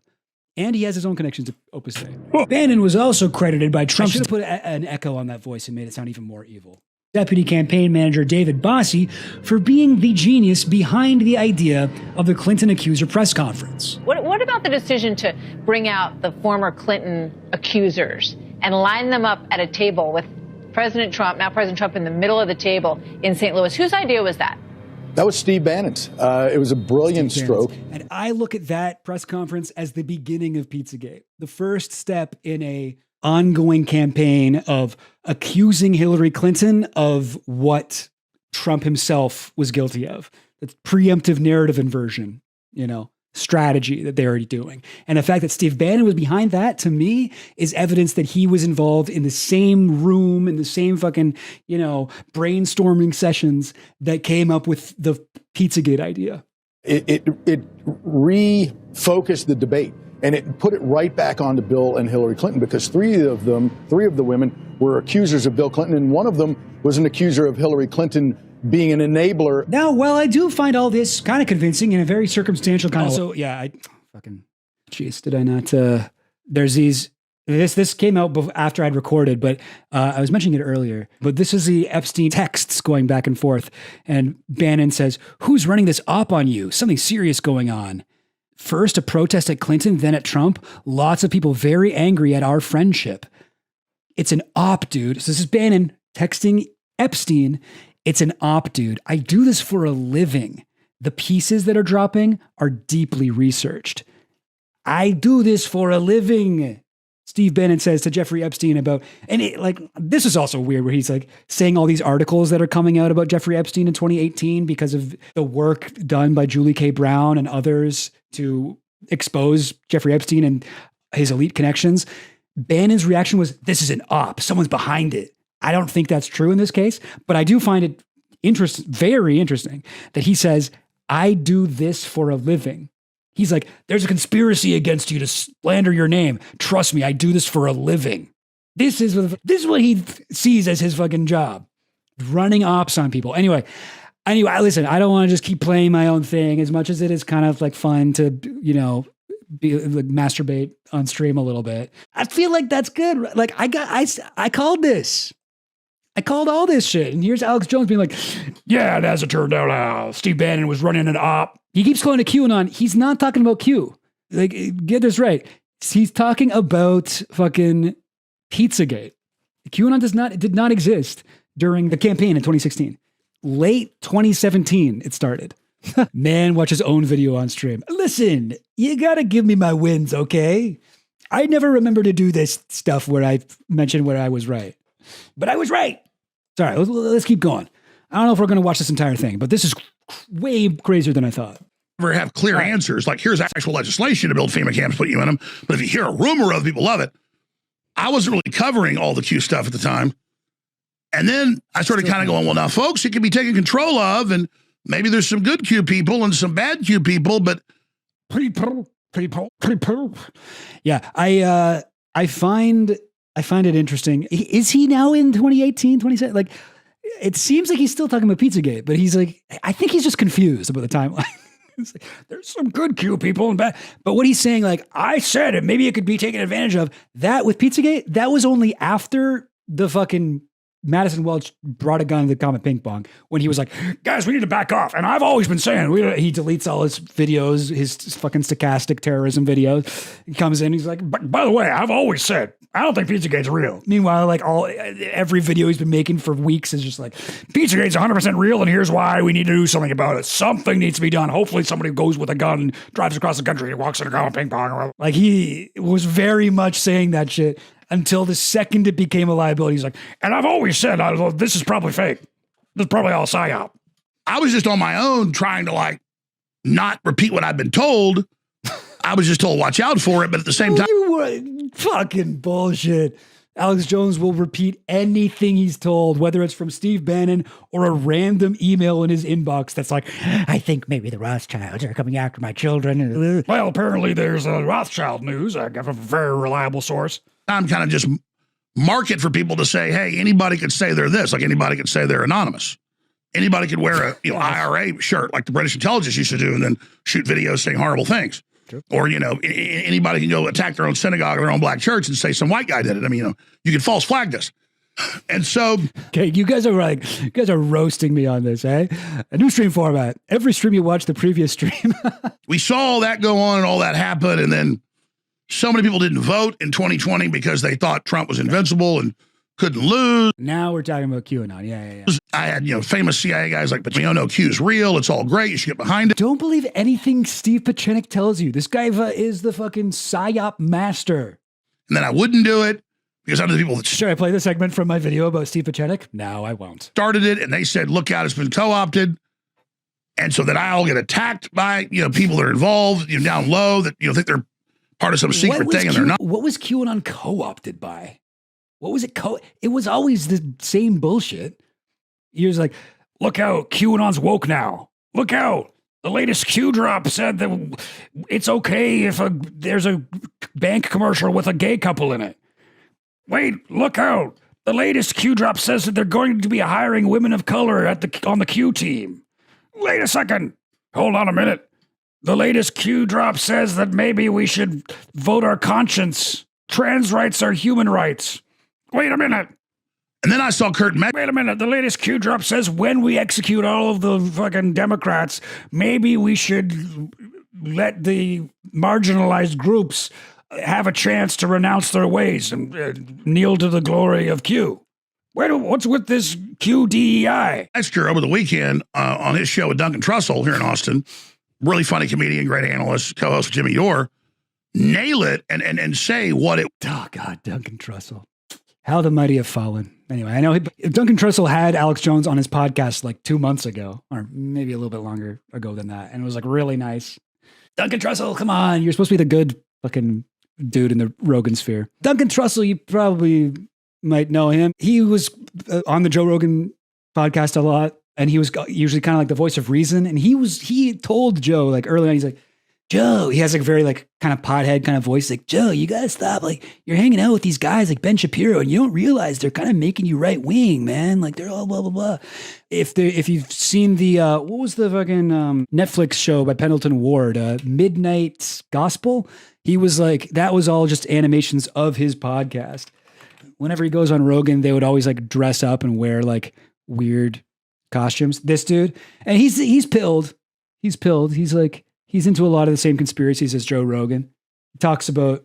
And he has his own connections to Opus Dei. Bannon was also credited by Trump. I should have put an echo on that voice and made it sound even more evil. Deputy campaign manager David Bossie for being the genius behind the idea of the Clinton accuser press conference. What about the decision to bring out the former Clinton accusers and line them up at a table with President Trump, now President Trump, in the middle of the table in St. Louis? Whose idea was that? That was Steve Bannon's. It was a brilliant stroke. And I look at that press conference as the beginning of Pizzagate, the first step in a ongoing campaign of accusing Hillary Clinton of what Trump himself was guilty of. The preemptive narrative inversion, strategy that they're already doing. And the fact that Steve Bannon was behind that, to me, is evidence that he was involved in the same room, in the same fucking, brainstorming sessions that came up with the Pizzagate idea. It refocused the debate. And it put it right back onto Bill and Hillary Clinton because three of the women were accusers of Bill Clinton, and one of them was an accuser of Hillary Clinton being an enabler. Now, while I do find all this kind of convincing in a very circumstantial kind of way. Also, did I not? There's these. This came out after I'd recorded, but I was mentioning it earlier. But this is the Epstein texts going back and forth, and Bannon says, "Who's running this op on you? Something serious going on." First, a protest at Clinton, then at Trump. Lots of people very angry at our friendship. It's an op, dude. So this is Bannon texting Epstein. It's an op, dude. I do this for a living. The pieces that are dropping are deeply researched. I do this for a living. Steve Bannon says to Jeffrey Epstein this is also weird where he's like saying all these articles that are coming out about Jeffrey Epstein in 2018 because of the work done by Julie K. Brown and others to expose Jeffrey Epstein and his elite connections, Bannon's reaction was, this is an op. Someone's behind it. I don't think that's true in this case, but I do find it very interesting that he says, I do this for a living. He's like, there's a conspiracy against you to slander your name. Trust me, I do this for a living. This is what he sees as his fucking job. Running ops on people. Anyway, listen, I don't want to just keep playing my own thing as much as it is kind of like fun to, be like masturbate on stream a little bit. I feel like that's good. Like I called this. I called all this shit. And here's Alex Jones being like, yeah, and as it turned out, Steve Bannon was running an op. He keeps calling it QAnon. He's not talking about Q. Like, get this right. He's talking about fucking Pizzagate. QAnon did not exist during the campaign in 2016. Late 2017, it started. Man, watch his own video on stream. Listen, you gotta give me my wins, okay? I never remember to do this stuff where I mentioned where I was right. But I was right. Sorry, let's keep going. I don't know if we're going to watch this entire thing, but this is way crazier than I thought. Never have clear answers. Like, here's actual legislation to build FEMA camps, put you in them. But if you hear a rumor of, people love it. I wasn't really covering all the Q stuff at the time. And then I started kind of going, well, now, folks, it can be taken control of, and maybe there's some good Q people and some bad Q people, but people. Yeah, I find it interesting. Is he now in 2018, 2017? Like, it seems like he's still talking about Pizzagate, but he's like, I think he's just confused about the timeline. It's like, there's some good Q people and bad. But what he's saying, like, I said it, maybe it could be taken advantage of. That with Pizzagate, that was only after the fucking Madison Welch brought a gun to the Comet Ping Pong when he was like, guys, we need to back off. And I've always been saying, he deletes all his videos, his fucking stochastic terrorism videos. He comes in, he's like, by the way, I've always said, I don't think Pizzagate's real. Meanwhile, like every video he's been making for weeks is just like, Pizzagate's 100% real, and here's why we need to do something about it. Something needs to be done. Hopefully somebody goes with a gun and drives across the country and walks in a Comet Ping Pong. Like, he was very much saying that shit until the second it became a liability. He's like, and I've always said, this is probably fake. This is probably all PSYOP. I was just on my own trying to, like, not repeat what I've been told. I was just told, watch out for it. But at the same time, you were fucking bullshit. Alex Jones will repeat anything he's told, whether it's from Steve Bannon or a random email in his inbox that's like, I think maybe the Rothschilds are coming after my children. Well, apparently there's a Rothschild news. I got a very reliable source. I'm kind of just market for people to say, hey, anybody could say they're this, like anybody could say they're anonymous. Anybody could wear a IRA shirt like the British intelligence used to do and then shoot videos saying horrible things. Sure. Or, anybody can go attack their own synagogue or their own black church and say some white guy did it. I mean, you can false flag this. And so, okay, you guys are roasting me on this, eh? A new stream format. Every stream you watch the previous stream. We saw all that go on and all that happen, and then so many people didn't vote in 2020 because they thought Trump was invincible and couldn't lose. Now we're talking about QAnon. Yeah. I had, famous CIA guys like, but Q's real. It's all great. You should get behind it. Don't believe anything Steve Pieczenik tells you. This guy is the fucking PSYOP master. And then I wouldn't do it because I'm the people that... Should I play the segment from my video about Steve Pieczenik? No, I won't. Started it, and they said, look out, it's been co-opted. And so then I'll get attacked by, people that are involved, down low that, think they're part of some secret thing and they're not. What was QAnon co-opted by? What was it? It was always the same bullshit. He was like, look out, QAnon's woke now. Look out. The latest Q drop said that it's okay if there's a bank commercial with a gay couple in it. Wait, look out. The latest Q drop says that they're going to be hiring women of color on the Q team. Wait a second. Hold on a minute. The latest Q drop says that maybe we should vote our conscience. Trans rights are human rights. Wait a minute. And then I saw Kurt Meck. Wait a minute. The latest Q drop says when we execute all of the fucking Democrats, maybe we should let the marginalized groups have a chance to renounce their ways and kneel to the glory of Q. What's with this QDEI? Esther over the weekend on his show with Duncan Trussell here in Austin. Really funny comedian, great analyst, co-host with Jimmy Dore, nail it and say what it... Oh, God, Duncan Trussell. How the mighty have fallen. Anyway, I know Duncan Trussell had Alex Jones on his podcast like 2 months ago, or maybe a little bit longer ago than that, and it was like really nice. Duncan Trussell, come on. You're supposed to be the good fucking dude in the Rogan sphere. Duncan Trussell, you probably might know him. He was on the Joe Rogan podcast a lot, and he was usually kind of like the voice of reason. And he told Joe like early on, he's like, Joe, he has like a very like kind of pothead kind of voice. Like, Joe, you got to stop. Like, you're hanging out with these guys like Ben Shapiro and you don't realize they're kind of making you right wing, man. Like they're all blah, blah, blah. If you've seen the, what was the fucking Netflix show by Pendleton Ward, Midnight Gospel? He was like, that was all just animations of his podcast. Whenever he goes on Rogan, they would always like dress up and wear like weird costumes. This dude, and he's pilled. He's pilled. He's like, he's into a lot of the same conspiracies as Joe Rogan. He talks about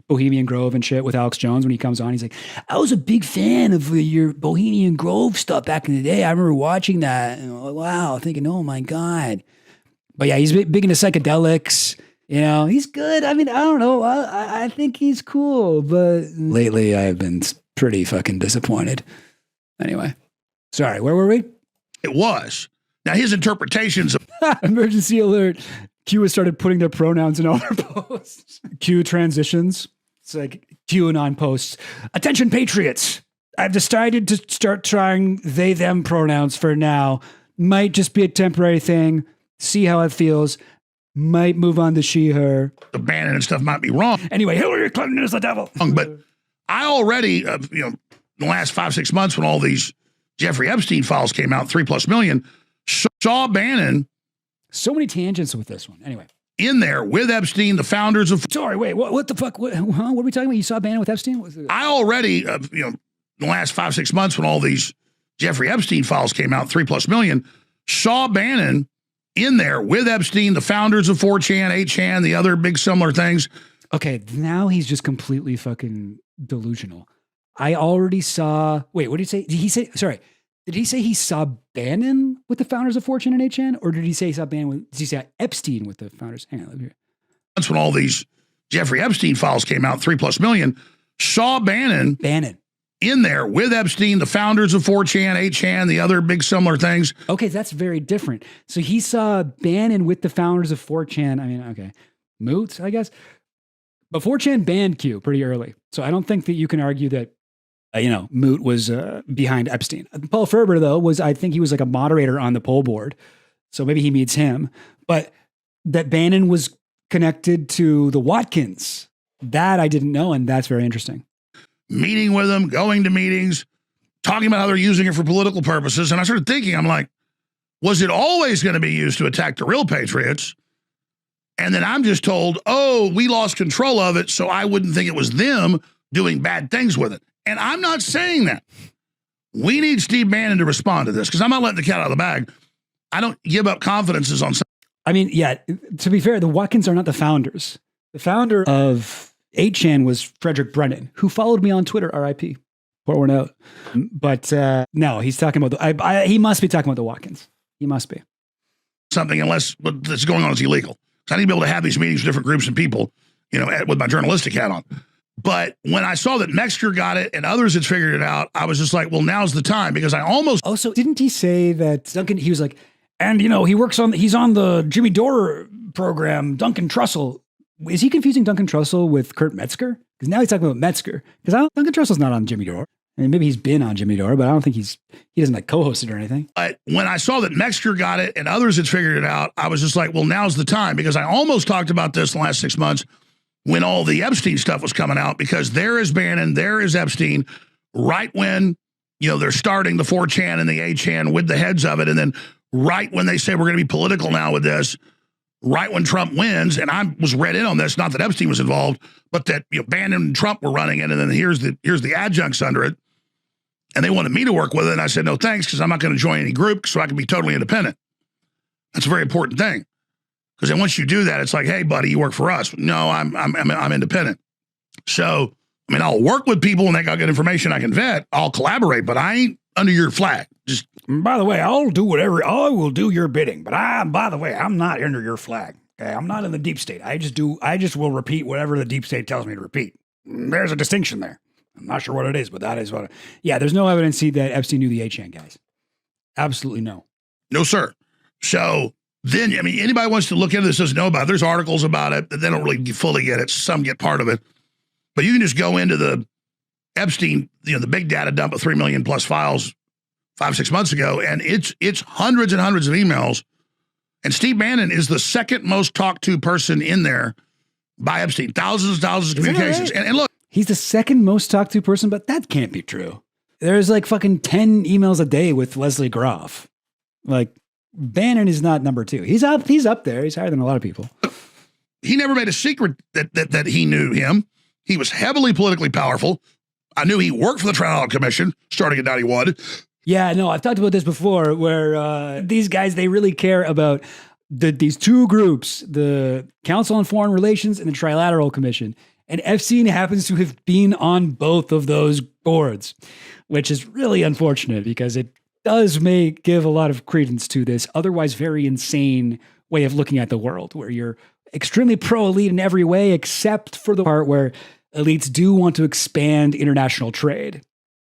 Bohemian Grove and shit with Alex Jones when he comes on. He's like, I was a big fan of your Bohemian Grove stuff back in the day. I remember watching that. And, wow, thinking, oh my God. But yeah, he's big into psychedelics. You know, he's good. I mean, I don't know. I think he's cool. But lately I've been pretty fucking disappointed. Anyway, sorry, where were we? It was. Now, his interpretations of emergency alert. Q has started putting their pronouns in all their posts. Q transitions. It's like QAnon posts. Attention, patriots. I've decided to start trying they, them pronouns for now. Might just be a temporary thing. See how it feels. Might move on to she, her. The Bannon and stuff might be wrong. Anyway, Hillary Clinton is the devil. But I already, in the last 5-6 months when all these Jeffrey Epstein files came out, 3+ million, saw Bannon. So many tangents with this one. Anyway. In there with Epstein, the founders of... Sorry, wait, what the fuck? What are we talking about? You saw Bannon with Epstein? I already, in the last 5-6 months when all these Jeffrey Epstein files came out, 3+ million, saw Bannon in there with Epstein, the founders of 4chan, 8chan, the other big similar things. Okay, now he's just completely fucking delusional. I already saw... Wait, what did he say? Did he say... Sorry. Did he say he saw Bannon with the founders of 4chan and 8chan? Or did he say he saw Bannon with... Did he say Epstein with the founders? Hang on, let me hear. That's when all these Jeffrey Epstein files came out, 3+ million, saw Bannon in there with Epstein, the founders of 4chan, 8chan, the other big similar things. Okay, that's very different. So he saw Bannon with the founders of 4chan. I mean, okay. Moot, I guess. But 4chan banned Q pretty early. So I don't think that you can argue that, Moot was behind Epstein. Paul Ferber, though, I think he was like a moderator on the poll board. So maybe he meets him. But that Bannon was connected to the Watkins, that I didn't know. And that's very interesting. Meeting with them, going to meetings, talking about how they're using it for political purposes. And I started thinking, I'm like, was it always going to be used to attack the real patriots? And then I'm just told, oh, we lost control of it, so I wouldn't think it was them doing bad things with it. And I'm not saying that. We need Steve Bannon to respond to this because I'm not letting the cat out of the bag. I don't give up confidences on. I mean, yeah, to be fair, the Watkins are not the founders. The founder of 8chan was Frederick Brennan, who followed me on Twitter, RIP. Pour one out. But no, he's talking about he must be talking about the Watkins. He must be. Something, unless what that's going on is illegal. So I need to be able to have these meetings with different groups and people, with my journalistic hat on. But when I saw that Metzger got it and others had figured it out, I was just like, well, now's the time because I almost. Also, didn't he say that Duncan, he was like, and he's on the Jimmy Dore program, Duncan Trussell. Is he confusing Duncan Trussell with Kurt Metzger? Because now he's talking about Metzger. Because Duncan Trussell's not on Jimmy Dore. I mean, maybe he's been on Jimmy Dore, but I don't think he doesn't like co-host it or anything. But when I saw that Metzger got it and others had figured it out, I was just like, well, now's the time because I almost talked about this in the last 6 months when all the Epstein stuff was coming out because there is Bannon, there is Epstein, right when, they're starting the 4chan and the 8chan with the heads of it. And then right when they say we're going to be political now with this, right when Trump wins, and I was read in on this, not that Epstein was involved, but that Bannon and Trump were running it, and then here's the adjuncts under it, and they wanted me to work with it, and I said, no thanks, because I'm not going to join any group so I can be totally independent. That's a very important thing, because then once you do that, it's like, hey, buddy, you work for us. No, I'm independent. So, I mean, I'll work with people, and they got good information I can vet. I'll collaborate, but I ain't under your flag. Just by the way, I will do your bidding, but by the way, I'm not under your flag. Okay, I'm not in the deep state. I just will repeat whatever the deep state tells me to repeat. There's a distinction there. I'm not sure what it is, but that is what. Yeah, there's no evidence that Epstein knew the 8chan guys. Absolutely no. No, sir. So Then, I mean, anybody wants to look into this doesn't know about it. There's articles about it. They don't really fully get it. Some get part of it. But you can just go into the Epstein, the big data dump of 3 million plus files 5-6 months ago, and it's hundreds and hundreds of emails. And Steve Bannon is the second most talked to person in there by Epstein. Thousands and thousands of communications. Right? And look. He's the second most talked to person, but that can't be true. There's like fucking 10 emails a day with Leslie Groff. Like, Bannon is not number 2. He's up there. He's higher than a lot of people. He never made a secret that he knew him. He was heavily politically powerful. I knew he worked for the Trial Commission starting in 91. Yeah, no, I've talked about this before where these guys, they really care about these two groups, the Council on Foreign Relations and the Trilateral Commission. And Epstein happens to have been on both of those boards, which is really unfortunate because it does give a lot of credence to this otherwise very insane way of looking at the world, where you're extremely pro-elite in every way, except for the part where elites do want to expand international trade.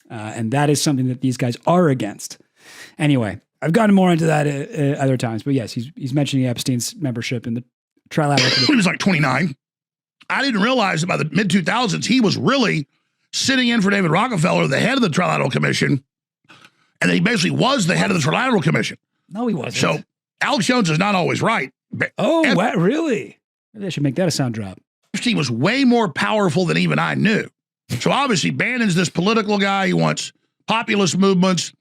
And that is something that these guys are against. Anyway, I've gotten more into that other times, but yes, he's mentioning Epstein's membership in the Trilateral Commission. He was like 29. I didn't realize that by the mid-2000s, he was really sitting in for David Rockefeller, the head of the Trilateral Commission, and he basically was the head of the Trilateral Commission. No, he wasn't. So Alex Jones is not always right. Oh, what? Really? Maybe I should make that a sound drop. Epstein was way more powerful than even I knew. So obviously Bannon's this political guy. He wants populist movements,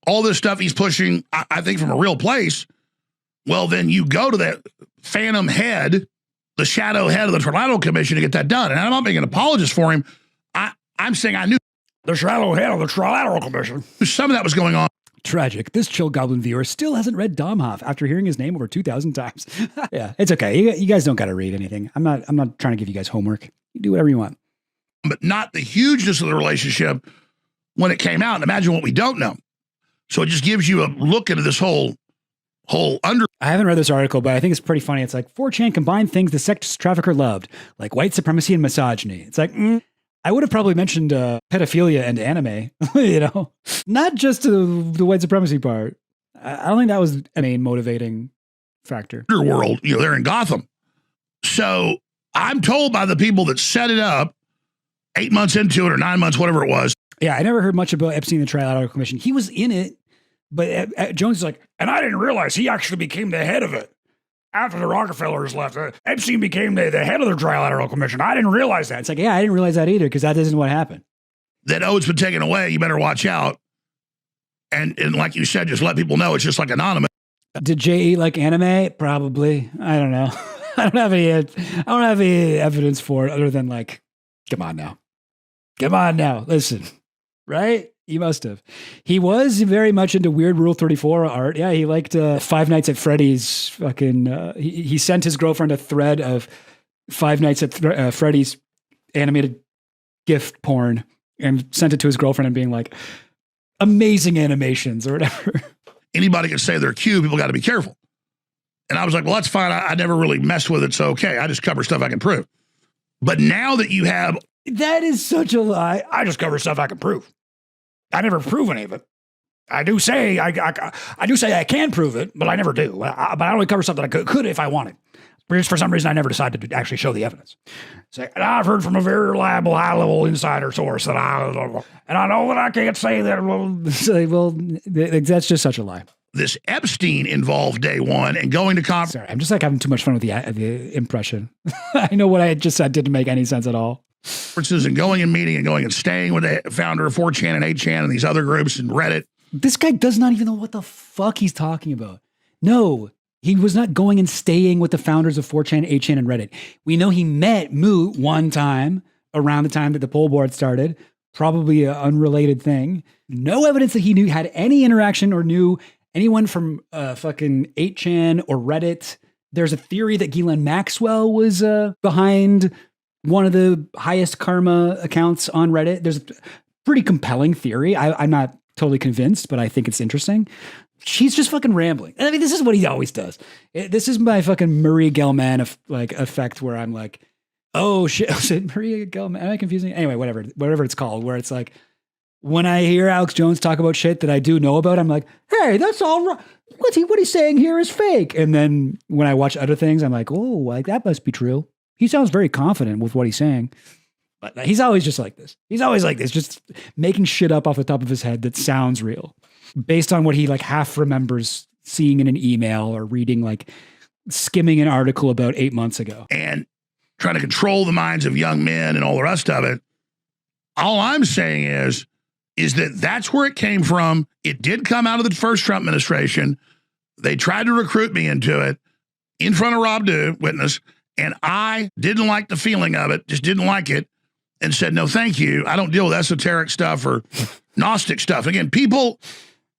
all this stuff he's pushing, I think, from a real place. Well, then you go to that phantom head, the shadow head of the Trilateral Commission to get that done. And I'm not being an apologist for him. I'm saying I knew the shadow head of the Trilateral Commission. Some of that was going on. Tragic. This Chill Goblin viewer still hasn't read Domhoff after hearing his name over 2,000 times. Yeah, it's okay. You guys don't got to read anything. I'm not trying to give you guys homework. You do whatever you want. But not the hugeness of the relationship when it came out. And imagine what we don't know. So it just gives you a look into this whole under. I haven't read this article, but I think it's pretty funny. It's like 4chan combined things the sex trafficker loved, like white supremacy and misogyny. It's like, I would have probably mentioned pedophilia and anime, not just the white supremacy part. I don't think that was a main motivating factor. World, they're in Gotham. So I'm told by the people that set it up 8 months into it or 9 months, whatever it was. Yeah, I never heard much about Epstein and the Trilateral Commission. He was in it, but Jones is like, and I didn't realize he actually became the head of it. After the Rockefellers left, Epstein became the head of the Trilateral Commission. I didn't realize that. It's like, yeah, I didn't realize that either because that isn't what happened. That it's been taken away. You better watch out. And like you said, just let people know it's just like anonymous. Did J.E. like anime? Probably. I don't know. I don't have any evidence for it other than like, come on now. Listen, right? He must have. He was very much into weird Rule 34 art. Yeah, he liked Five Nights at Freddy's fucking... he sent his girlfriend a thread of Five Nights at Freddy's animated GIF porn and sent it to his girlfriend and being like, amazing animations or whatever. Anybody can say they're Q, people got to be careful. And I was like, well, that's fine. I never really messed with it, so okay. I just cover stuff I can prove. But now that you have... That is such a lie. I just cover stuff I can prove. I never prove any of it. I do say I I can prove it, but I never do. But I only cover something I could if I wanted. Because for some reason, I never decided to actually show the evidence. So, and I've heard from a very reliable, high-level insider source that I know that I can't say that. Well, that's just such a lie. This Epstein involved day one and going to conference. Sorry, I'm just like having too much fun with the impression. I know what I just said didn't make any sense at all. Conferences and going and meeting and going and staying with the founder of 4chan and 8chan and these other groups and Reddit. This guy does not even know what the fuck he's talking about. No, he was not going and staying with the founders of 4chan, 8chan, and Reddit. We know he met Moot one time around the time that the poll board started, probably an unrelated thing. No evidence that he had any interaction or knew anyone from fucking 8chan or Reddit. There's a theory that Ghislaine Maxwell was behind one of the highest karma accounts on Reddit. There's a pretty compelling theory. I'm not totally convinced, but I think it's interesting. She's just fucking rambling. I mean, this is what he always does. This is my fucking Marie Gelman effect where I'm like, oh shit, is it Marie Gelman? Am I confusing? Anyway, whatever it's called, where it's like, When I hear Alex Jones talk about shit that I do know about, I'm like, hey, that's all right. What he's saying here is fake. And then when I watch other things, I'm like, oh, like that must be true. He sounds very confident with what he's saying. But he's always just like this. He's always like this, just making shit up off the top of his head that sounds real, based on what he like half remembers seeing in an email or reading, like skimming an article about 8 months ago. And trying to control the minds of young men and all the rest of it. All I'm saying is that that's where it came from. It did come out of the first Trump administration. They tried to recruit me into it in front of Rob Dew, witness, and I didn't like the feeling of it, just didn't like it, and said, no, thank you. I don't deal with esoteric stuff or Gnostic stuff. Again, people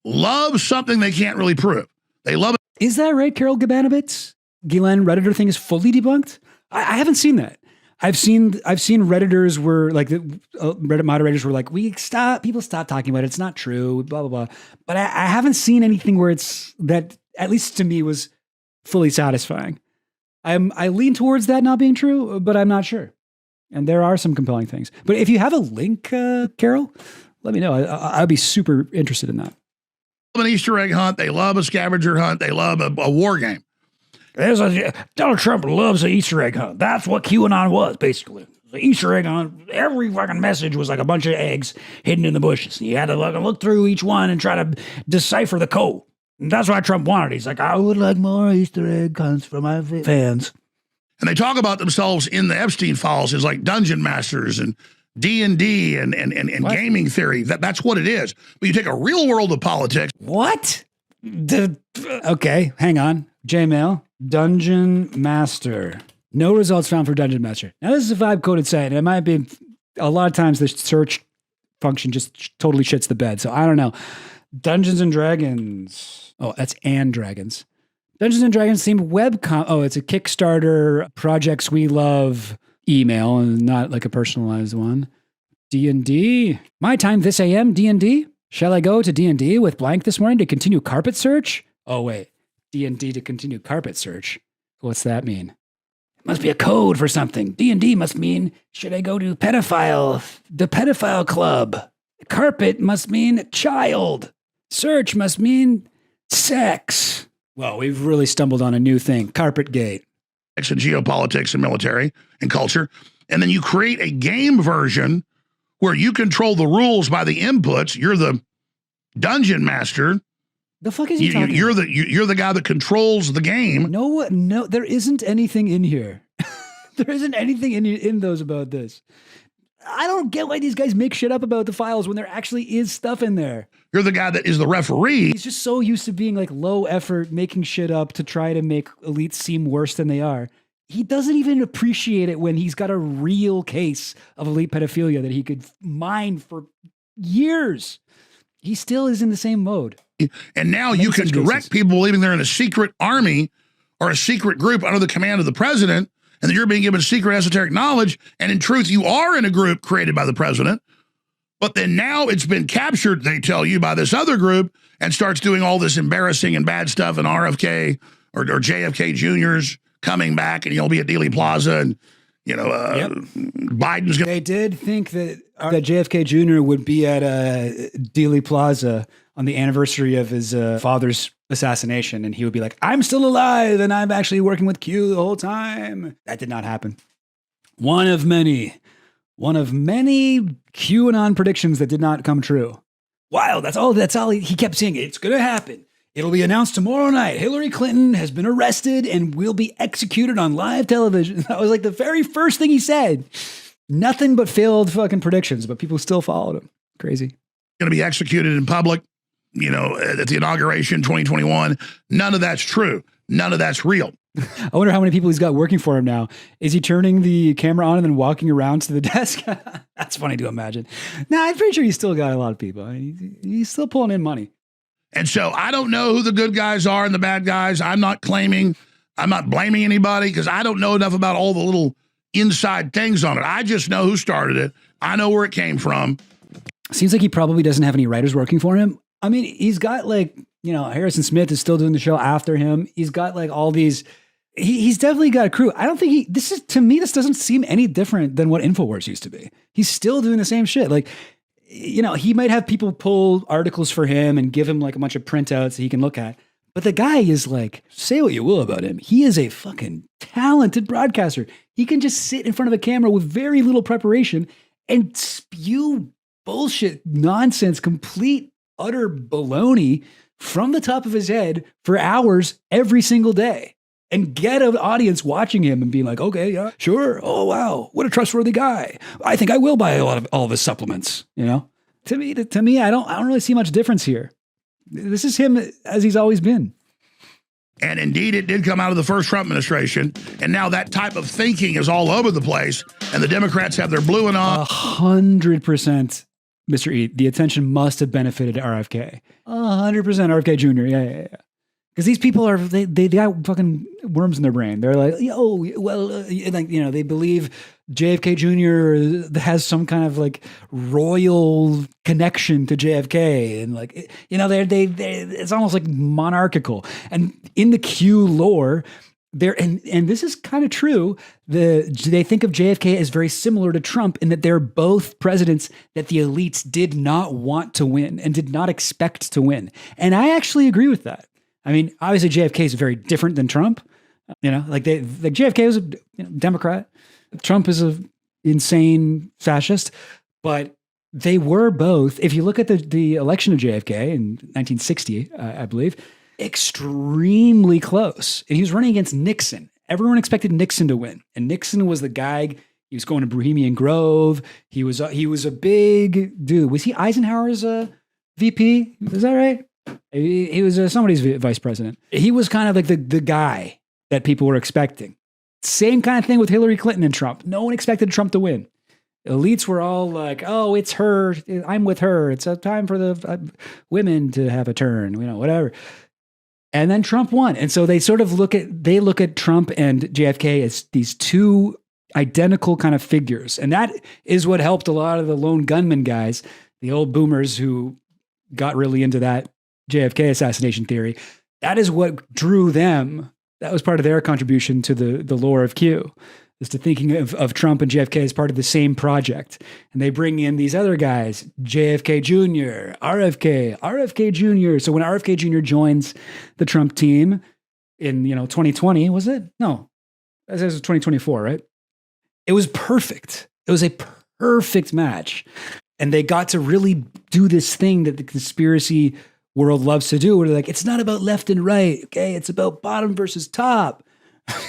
love something they can't really prove. They love it. Is that right, Carol Gabanowitz? Ghislaine Redditor thing is fully debunked? I haven't seen that. I've seen Redditors were like, Reddit moderators were like, people stop talking about it. It's not true, blah, blah, blah. But I haven't seen anything where it's that, at least to me, was fully satisfying. I lean towards that not being true, but I'm not sure. And there are some compelling things. But if you have a link, Carol, let me know. I'd be super interested in that. An Easter egg hunt. They love a scavenger hunt. They love a war game. Donald Trump loves an Easter egg hunt. That's what QAnon was, basically. The Easter egg hunt, every fucking message was like a bunch of eggs hidden in the bushes. You had to look through each one and try to decipher the code. And that's why Trump wanted. He's like, I would like more Easter egg hunts for my fans. And they talk about themselves in the Epstein files as like dungeon masters and D&D and gaming theory. That's what it is. But you take a real world of politics. What? Okay, hang on. Jmail, Dungeon Master. No results found for Dungeon Master. Now, this is a vibe-coded site, and it might be, a lot of times the search function just totally shits the bed, so I don't know. Dungeons and Dragons. Oh, that's and Dragons. Dungeons and Dragons themed webcom. Oh, it's a Kickstarter Projects We Love email, and not like a personalized one. D&D. My time this AM, D&D. Shall I go to D&D with blank this morning to continue carpet search? Oh, wait. D&D to continue carpet search. What's that mean? It must be a code for something. D&D must mean, should I go to pedophile, the pedophile club? Carpet must mean child. Search must mean sex. Well, we've really stumbled on a new thing, Carpetgate. And geopolitics and military and culture. And then you create a game version where you control the rules by the inputs. You're the dungeon master. The fuck is he talking about? You're the guy that controls the game. No, there isn't anything in here. There isn't anything in those about this. I don't get why these guys make shit up about the files when there actually is stuff in there. You're the guy that is the referee. He's just so used to being like low effort, making shit up to try to make elites seem worse than they are. He doesn't even appreciate it when he's got a real case of elite pedophilia that he could mine for years. He still is in the same mode. And now you can direct people believing they're in a secret army or a secret group under the command of the president, and that you're being given secret esoteric knowledge. And in truth, you are in a group created by the president. But then now it's been captured, they tell you, by this other group and starts doing all this embarrassing and bad stuff. And RFK or JFK Jr.'s coming back, and you'll be at Dealey Plaza, and Biden's going. They did think that JFK Jr. would be at Dealey Plaza on the anniversary of his father's assassination, and he would be like, I'm still alive, and I'm actually working with Q the whole time. That did not happen. One of many QAnon predictions that did not come true. Wow, that's all he kept saying. It's going to happen. It'll be announced tomorrow night. Hillary Clinton has been arrested and will be executed on live television. That was like the very first thing he said. Nothing but failed fucking predictions, but people still followed him. Crazy. Going to be executed in public, at the inauguration 2021. None of that's true. None of that's real. I wonder how many people he's got working for him now. Is he turning the camera on and then walking around to the desk? That's funny to imagine. I'm pretty sure he's still got a lot of people. He's still pulling in money. And so I don't know who the good guys are and the bad guys. I'm not blaming anybody because I don't know enough about all the little inside things on it. I just know who started it. I know where it came from. Seems like he probably doesn't have any writers working for him. I mean, he's got Harrison Smith is still doing the show after him. He's got like all these, he's definitely got a crew. I don't think to me, this doesn't seem any different than what InfoWars used to be. He's still doing the same shit. Like, he might have people pull articles for him and give him like a bunch of printouts that he can look at. But the guy is like, say what you will about him, he is a fucking talented broadcaster. He can just sit in front of a camera with very little preparation and spew bullshit, nonsense, complete, utter baloney from the top of his head for hours every single day and get an audience watching him and being like, okay, yeah, sure. Oh, wow. What a trustworthy guy. I think I will buy all of his supplements. To me, I don't really see much difference here. This is him as he's always been. And indeed, it did come out of the first Trump administration. And now that type of thinking is all over the place. And the Democrats have their blue and on. 100%, Mr. E. The attention must have benefited RFK. 100% RFK Jr. Yeah. Because these people they got fucking worms in their brain. They're like, they believe JFK Jr. has some kind of like royal connection to JFK, and like, it's almost like monarchical. And in the Q lore, and this is kind of true. They think of JFK as very similar to Trump in that they're both presidents that the elites did not want to win and did not expect to win. And I actually agree with that. I mean, obviously JFK is very different than Trump. JFK was a Democrat. Trump is an insane fascist, but they were both, if you look at the election of JFK in 1960, I believe, extremely close. And he was running against Nixon. Everyone expected Nixon to win. And Nixon was the guy, he was going to Bohemian Grove. He was a big dude. Was he Eisenhower's VP? Is that right? He was somebody's vice president. He was kind of like the guy that people were expecting. Same kind of thing with Hillary Clinton and Trump. No one expected Trump to win. Elites were all like, oh, it's her. I'm with her. It's a time for the women to have a turn, whatever. And then Trump won. And so they sort of look at Trump and JFK as these two identical kind of figures. And that is what helped a lot of the lone gunman guys, the old boomers who got really into that JFK assassination theory. That is what drew them. That was part of their contribution to the lore of Q, is to thinking of Trump and JFK as part of the same project. And they bring in these other guys, JFK Jr., RFK Jr. So when RFK Jr. joins the Trump team in 2020, was it? No, it was 2024, right? It was perfect. It was a perfect match. And they got to really do this thing that the conspiracy world loves to do, where they're like, it's not about left and right, okay? It's about bottom versus top,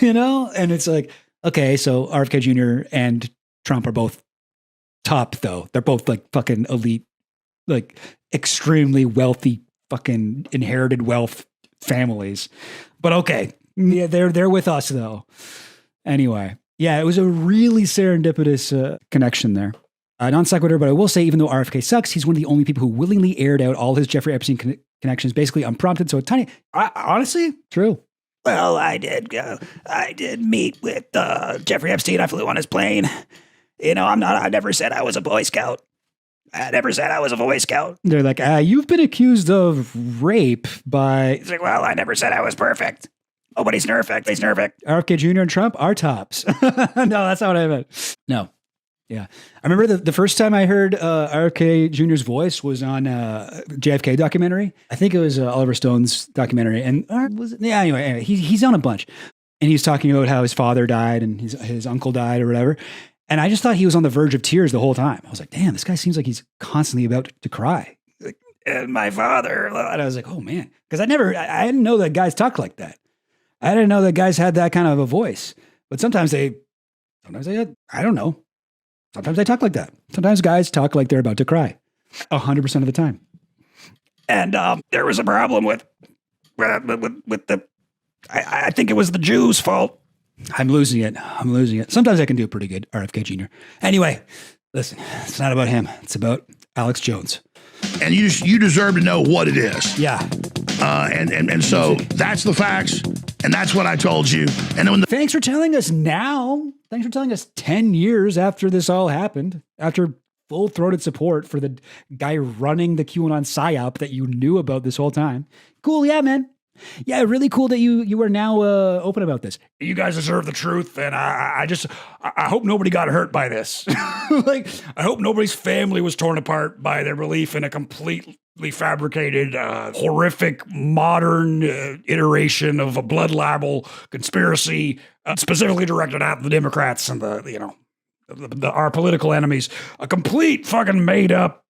And it's like, okay, so RFK Jr. and Trump are both top, though. They're both like fucking elite, like extremely wealthy, fucking inherited wealth families. But okay, yeah, they're with us, though. Anyway, yeah, it was a really serendipitous connection there. Non sequitur, but I will say, even though RFK sucks, he's one of the only people who willingly aired out all his Jeffrey Epstein connections, basically unprompted. So honestly, true. Well, I did meet with Jeffrey Epstein. I flew on his plane. I never said I was a Boy Scout. They're like, you've been accused of rape by. He's like, well, I never said I was perfect. Nobody's perfect. RFK Jr. and Trump are tops. No, that's not what I meant. No. Yeah. I remember the first time I heard RFK Jr.'s voice was on JFK documentary. I think it was Oliver Stone's documentary. And anyway, he's on a bunch. And he's talking about how his father died and his uncle died or whatever. And I just thought he was on the verge of tears the whole time. I was like, damn, this guy seems like he's constantly about to cry. Like, my father. And I was like, oh man. Because I didn't know that guys talk like that. I didn't know that guys had that kind of a voice. But sometimes they I don't know. Sometimes they talk like that. Sometimes guys talk like they're about to cry 100% of the time. And there was a problem with the, I think it was the Jews' fault. I'm losing it. Sometimes I can do pretty good, RFK Jr. Anyway, listen, it's not about him. It's about Alex Jones. And you deserve to know what it is. Yeah. And so that's the facts. And that's what I told you. And then thanks for telling us now. Thanks for telling us 10 years after this all happened, after full-throated support for the guy running the QAnon PSYOP that you knew about this whole time. Cool, yeah, man. Yeah, really cool that you are now open about this. You guys deserve the truth, and I hope nobody got hurt by this. Like, I hope nobody's family was torn apart by their belief in a completely fabricated, horrific, modern iteration of a blood libel conspiracy, specifically directed at the Democrats and our political enemies. A complete fucking made up,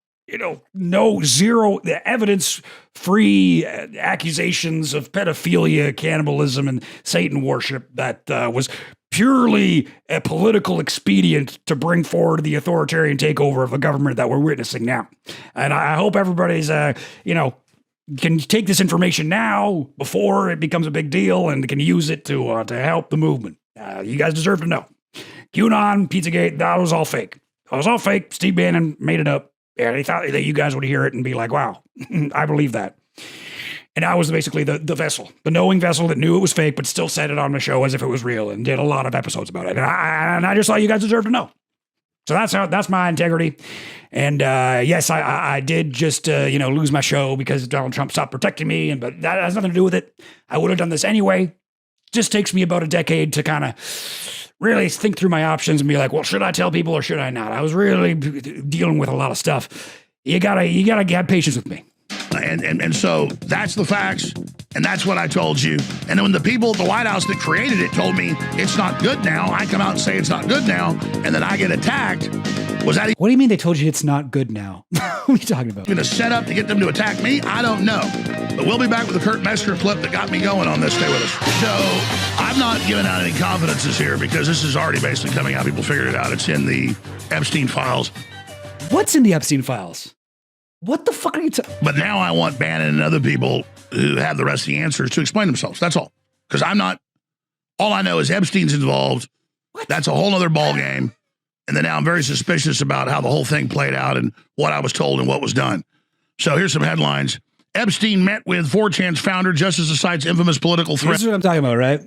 zero evidence-free accusations of pedophilia, cannibalism, and Satan worship that was purely a political expedient to bring forward the authoritarian takeover of a government that we're witnessing now. And I hope everybody's, can take this information now before it becomes a big deal and can use it to help the movement. You guys deserve to know. QAnon, Pizzagate, that was all fake. It was all fake. Steve Bannon made it up. And he thought that you guys would hear it and be like, wow, I believe that. And I was basically the vessel, the knowing vessel that knew it was fake, but still said it on the show as if it was real and did a lot of episodes about it. And I just thought you guys deserve to know. So that's my integrity. And yes, I did just, lose my show because Donald Trump stopped protecting me. But that has nothing to do with it. I would have done this anyway. Just takes me about a decade to kind of really think through my options and be like, well, should I tell people or should I not? I was really dealing with a lot of stuff. You gotta have patience with me. And so that's the facts, and that's what I told you. And then when the people at the White House that created it told me it's not good now, I come out and say it's not good now, and then I get attacked. Was that What do you mean they told you it's not good now? What are you talking about? Going to set up to get them to attack me? I don't know. But we'll be back with the Kurt Metzger clip that got me going on this. Stay with us. So I'm not giving out any confidences here because this is already basically coming out. People figured it out. It's in the Epstein files. What's in the Epstein files? What the fuck are you talking? But now I want Bannon and other people who have the rest of the answers to explain themselves. That's all. Because I'm not, all I know is Epstein's involved. What? That's a whole other ball game. And then now I'm very suspicious about how the whole thing played out and what I was told and what was done. So here's some headlines. Epstein met with 4chan's founder just as the site's infamous political threat. This is what I'm talking about, right?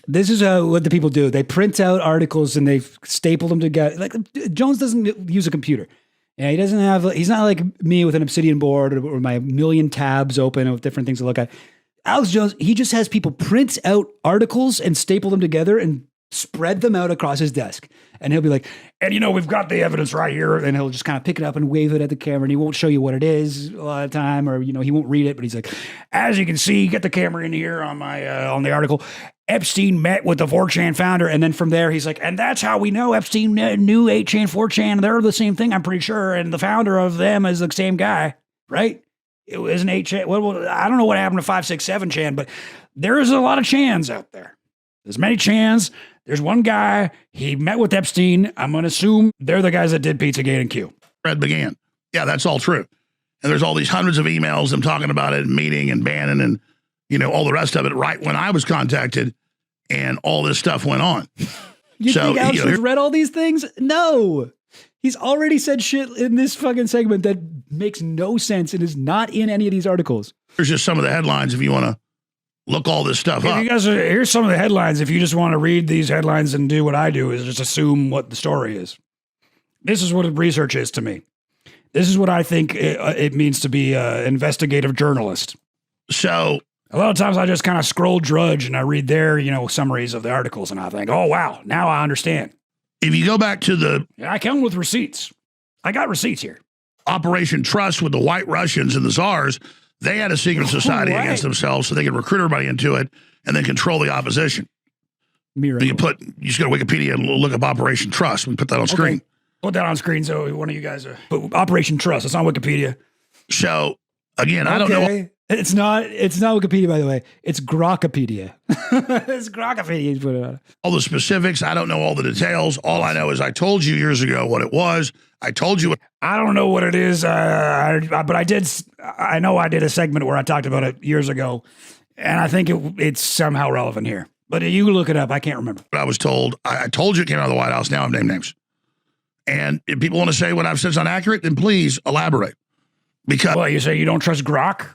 This is what the people do. They print out articles and they staple them together. Like, Jones doesn't use a computer. Yeah, he's not like me with an Obsidian board or my million tabs open with different things to look at. Alex Jones, he just has people print out articles and staple them together and spread them out across his desk. And he'll be like, and we've got the evidence right here. And he'll just kind of pick it up and wave it at the camera. And he won't show you what it is a lot of the time, or, he won't read it. But he's like, as you can see, get the camera in here on on the article. Epstein met with the 4chan founder. And then from there, he's like, and that's how we know Epstein knew 8chan, 4chan. They're the same thing, I'm pretty sure. And the founder of them is the same guy, right? It was an 8chan. Well, I don't know what happened to 5, 6, 7chan, but there's a lot of chans out there. There's many chans. There's one guy, he met with Epstein. I'm going to assume they're the guys that did Pizzagate and Q. Fred began. Yeah, that's all true. And there's all these hundreds of emails, them talking about it, meeting and Bannon and, all the rest of it right when I was contacted and all this stuff went on. You think Alex has read all these things? No. He's already said shit in this fucking segment that makes no sense and is not in any of these articles. Here's just some of the headlines if you want to look all this stuff up. You guys here's some of the headlines. If you just want to read these headlines and do what I do, is just assume what the story is. This is what research is to me. This is what I think it means to be an investigative journalist. So a lot of times I just kind of scroll drudge and I read their, summaries of the articles and I think, oh, wow, now I understand. If you go back to I come with receipts. I got receipts here. Operation Trust with the White Russians and the Czars, they had a secret society against themselves so they could recruit everybody into it and then control the opposition. Miracle. You just go to Wikipedia and look up Operation Trust. We put that on screen. Put that on screen so one of you guys put Operation Trust. It's on Wikipedia. So again, I don't know. It's not Wikipedia, by the way. It's Grokpedia. It's Grokpedia. All the specifics. I don't know all the details. All I know is I told you years ago what it was. I told you. I don't know what it is, but I did. I know I did a segment where I talked about it years ago, and I think it's somehow relevant here. But you look it up. I can't remember. But I was told. I told you it came out of the White House. Now I've named names. And if people want to say what I've said is inaccurate, then please elaborate. Because you say you don't trust Grok.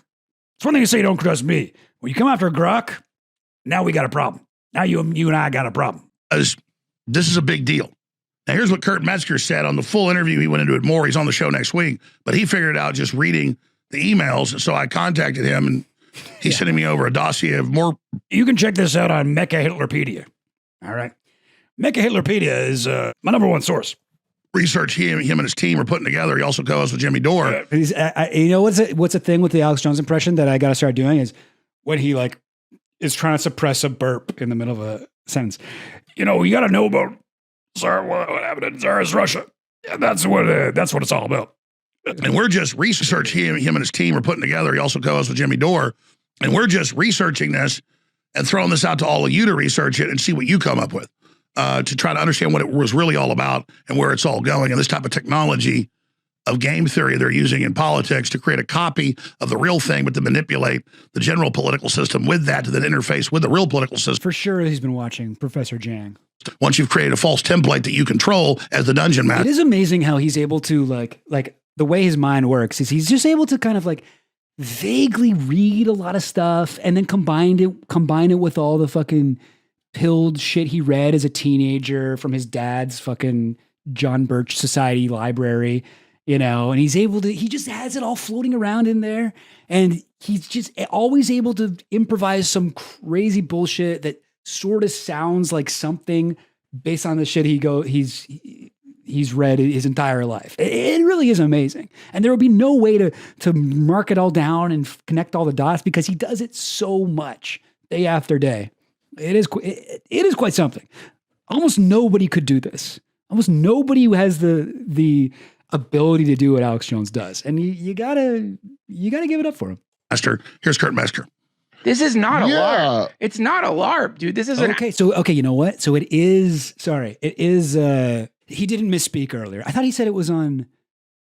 It's one thing to say you don't trust me. When you come after Grok, now we got a problem. Now you and I got a problem. This is a big deal. Now, here's what Kurt Metzger said on the full interview. He went into it more. He's on the show next week. But he figured it out just reading the emails. And so I contacted him and He's sending me over a dossier of more. You can check this out on Mecha Hitlerpedia. All right. Mecha Hitlerpedia is my number one source. Research him and his team are putting together. He also goes with Jimmy Dore. You know what's a thing with the Alex Jones impression that I got to start doing is when he like is trying to suppress a burp in the middle of a sentence. You know, you got to know about what happened in Tsarist Russia. Yeah, that's what it's all about. And we're just researching him and his team are putting together. He also goes with Jimmy Dore. And we're just researching this and throwing this out to all of you to research it and see what you come up with. To try to understand what it was really all about and where it's all going, and this type of technology of game theory they're using in politics to create a copy of the real thing, but to manipulate the general political system with that to then interface with the real political system. For sure he's been watching Professor Jang. Once you've created a false template that you control as the dungeon master. It is amazing how he's able to like the way his mind works is he's just able to kind of like vaguely read a lot of stuff and then combine it with all the fucking pilled shit he read as a teenager from his dad's fucking John Birch Society library, you know, and he just has it all floating around in there. And he's just always able to improvise some crazy bullshit that sort of sounds like something based on the shit he's read his entire life. It really is amazing. And there will be no way to mark it all down and connect all the dots because he does it so much day after day. It is quite something. Almost nobody could do this. Almost nobody who has the ability to do what Alex Jones does. And you gotta give it up for him. Master, here's Kurt Metzger. This is not a LARP. It's not a LARP, dude. This is okay, you know what? So it is, he didn't misspeak earlier. I thought he said it was on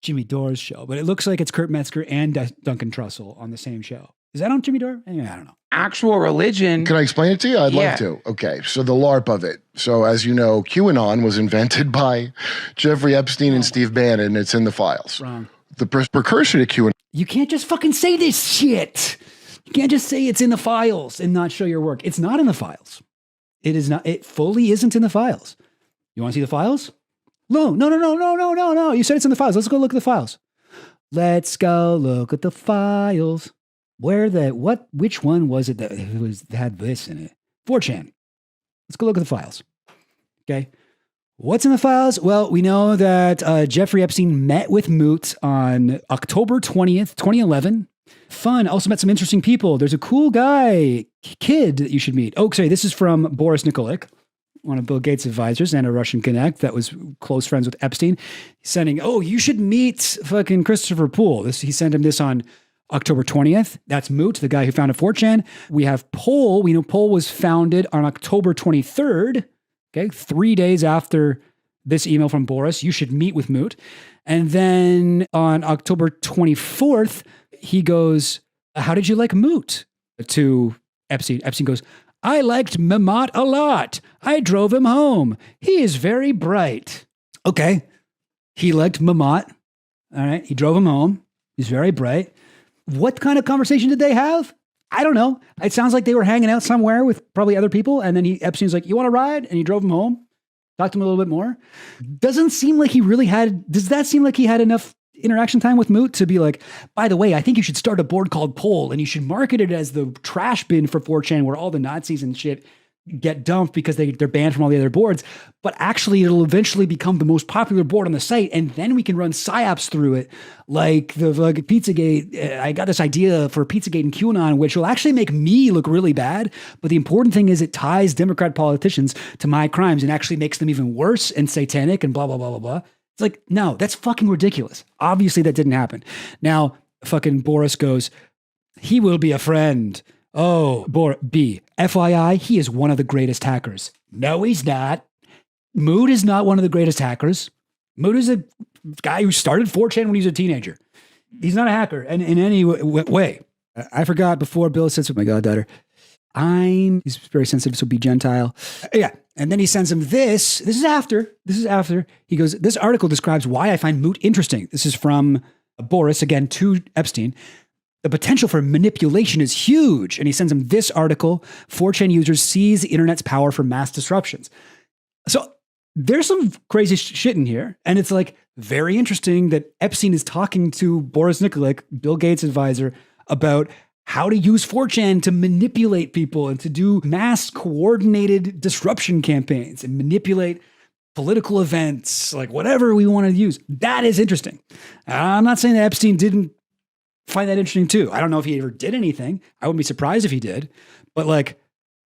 Jimmy Dore's show, but it looks like it's Kurt Metzger and Duncan Trussell on the same show. Is that on Jimmy Dore? I don't know. Actual religion. Can I explain it to you? I'd love to. Okay, so the LARP of it. So as you know, QAnon was invented by Jeffrey Epstein and Steve Bannon. It's in the files. Wrong. The precursor to QAnon. You can't just fucking say this shit. You can't just say it's in the files and not show your work. It's not in the files. It is not. It fully isn't in the files. You want to see the files? No. You said it's in the files. Let's go look at the files. Let's go look at the files. Which one was it that had this in it? 4chan. Let's go look at the files. Okay. What's in the files? Well, we know that Jeffrey Epstein met with Moot on October 20th, 2011. Fun. Also met some interesting people. There's a cool guy, kid, that you should meet. Oh, sorry. This is from Boris Nikolic, one of Bill Gates' advisors and a Russian connect that was close friends with Epstein. He's sending, you should meet fucking Christopher Poole. He sent him this on October 20th. That's Moot, the guy who founded 4chan. We have Poll. We know Poll was founded on October 23rd. Okay, 3 days after this email from Boris. You should meet with Moot. And then on October 24th, he goes, how did you like Moot? To Epstein. Epstein goes, I liked Mehmet a lot. I drove him home. He is very bright. Okay. He liked Mehmet. All right. He drove him home. He's very bright. What kind of conversation did they have? I don't know. It sounds like they were hanging out somewhere with probably other people. And then Epstein's like, you want to ride? And he drove him home. Talked to him a little bit more. Does that seem like he had enough interaction time with Moot to be like, by the way, I think you should start a board called Poll and you should market it as the trash bin for 4chan where all the Nazis and shit get dumped because they're banned from all the other boards. But actually it'll eventually become the most popular board on the site. And then we can run PSYOPs through it. Like the Pizzagate. I got this idea for Pizzagate and QAnon, which will actually make me look really bad. But the important thing is it ties Democrat politicians to my crimes and actually makes them even worse and satanic and blah, blah, blah, blah, blah. It's like, no, that's fucking ridiculous. Obviously that didn't happen. Now fucking Boris goes, he will be a friend. Oh, B. FYI, he is one of the greatest hackers. No, he's not. Moot is not one of the greatest hackers. Moot is a guy who started 4chan when he was a teenager. He's not a hacker in any way. I forgot before Bill says, oh my goddaughter, he's very sensitive, so be Gentile. Yeah. And then he sends him this. This is after. He goes, this article describes why I find Moot interesting. This is from Boris, again, to Epstein. The potential for manipulation is huge. And he sends him this article, 4chan users seize the internet's power for mass disruptions. So there's some crazy shit in here. And it's like very interesting that Epstein is talking to Boris Nikolic, Bill Gates' advisor, about how to use 4chan to manipulate people and to do mass coordinated disruption campaigns and manipulate political events, like whatever we want to use. That is interesting. I'm not saying that Epstein didn't find that interesting too. I don't know if he ever did anything. I wouldn't be surprised if he did. But like,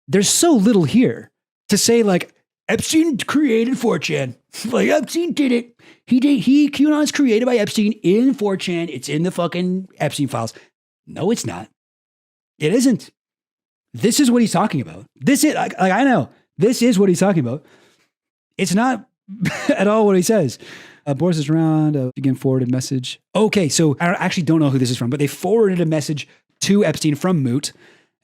there's so little here to say like, Epstein created 4chan. Like Epstein did it. QAnon is created by Epstein in 4chan. It's in the fucking Epstein files. No, it's not. It isn't. This is what he's talking about. This is, like I know, this is what he's talking about. It's not at all what he says. Boris is around, begin forwarded message. Okay, so I actually don't know who this is from, but they forwarded a message to Epstein from Moot.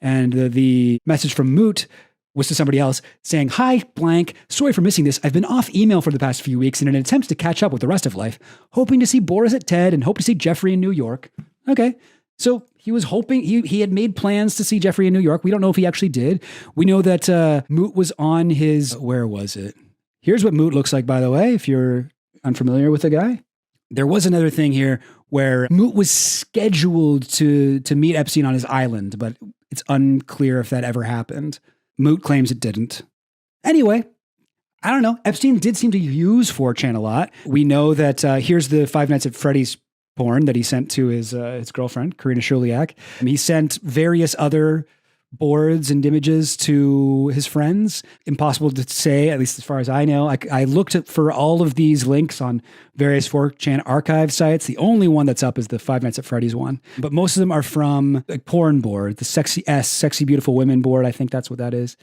And the message from Moot was to somebody else saying, hi, blank, sorry for missing this. I've been off email for the past few weeks in an attempt to catch up with the rest of life, hoping to see Boris at TED and hope to see Jeffrey in New York. Okay, so he was hoping, he had made plans to see Jeffrey in New York. We don't know if he actually did. We know that Moot was on his, where was it? Here's what Moot looks like, by the way, if you're unfamiliar with the guy. There was another thing here where Moot was scheduled to meet Epstein on his island, but it's unclear if that ever happened. Moot claims it didn't. Anyway, I don't know. Epstein did seem to use 4chan a lot. We know that here's the Five Nights at Freddy's porn that he sent to his girlfriend, Karina Shuliak. And he sent various other boards and images to his friends. Impossible to say, at least as far as I know. I looked for all of these links on various 4chan archive sites. The only one that's up is the Five Nights at Freddy's one. But most of them are from a porn board, the Sexy Beautiful Women board. I think that's what that is.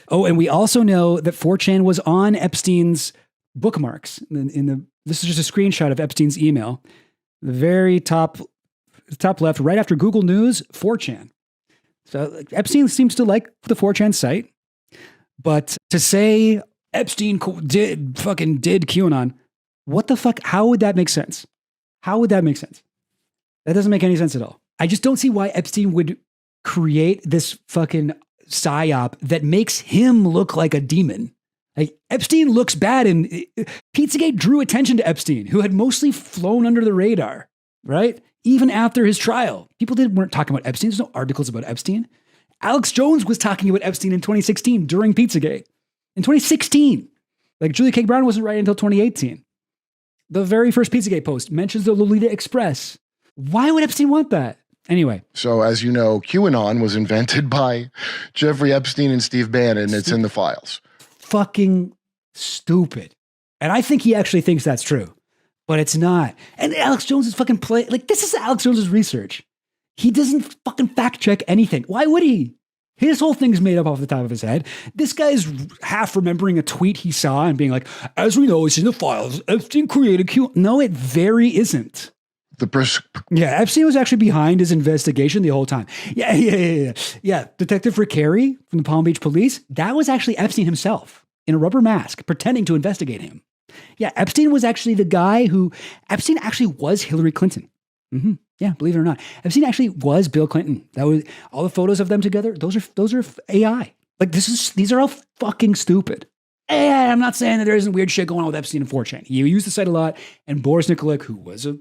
Oh, and we also know that 4chan was on Epstein's bookmarks. This is just a screenshot of Epstein's email. The very top left, right after Google News, 4chan. So Epstein seems to like the 4chan site, but to say Epstein did QAnon, what the fuck? How would that make sense? How would that make sense? That doesn't make any sense at all. I just don't see why Epstein would create this fucking PSYOP that makes him look like a demon. Like Epstein looks bad, and Pizzagate drew attention to Epstein, who had mostly flown under the radar, right? Even after his trial, people weren't talking about Epstein. There's no articles about Epstein. Alex Jones was talking about Epstein in 2016 during Pizzagate. In 2016, like Julia K. Brown wasn't right until 2018. The very first Pizzagate post mentions the Lolita Express. Why would Epstein want that? Anyway. So as you know, QAnon was invented by Jeffrey Epstein and Steve Bannon. It's in the files. Fucking stupid. And I think he actually thinks that's true. But it's not. And Alex Jones is fucking this is Alex Jones's research. He doesn't fucking fact check anything. Why would he? His whole thing's made up off the top of his head. This guy's half remembering a tweet he saw and being like, as we know, it's in the files. Epstein created Q. No, it very isn't. Yeah, Epstein was actually behind his investigation the whole time. Yeah. Detective Rick Carey from the Palm Beach Police, that was actually Epstein himself in a rubber mask pretending to investigate him. Yeah, Epstein was actually the guy Epstein actually was Hillary Clinton. Mm-hmm. Yeah, believe it or not. Epstein actually was Bill Clinton. That was all the photos of them together. Those are AI. Like these are all fucking stupid. And I'm not saying that there isn't weird shit going on with Epstein and 4chan. He used the site a lot. And Boris Nikolic, who was a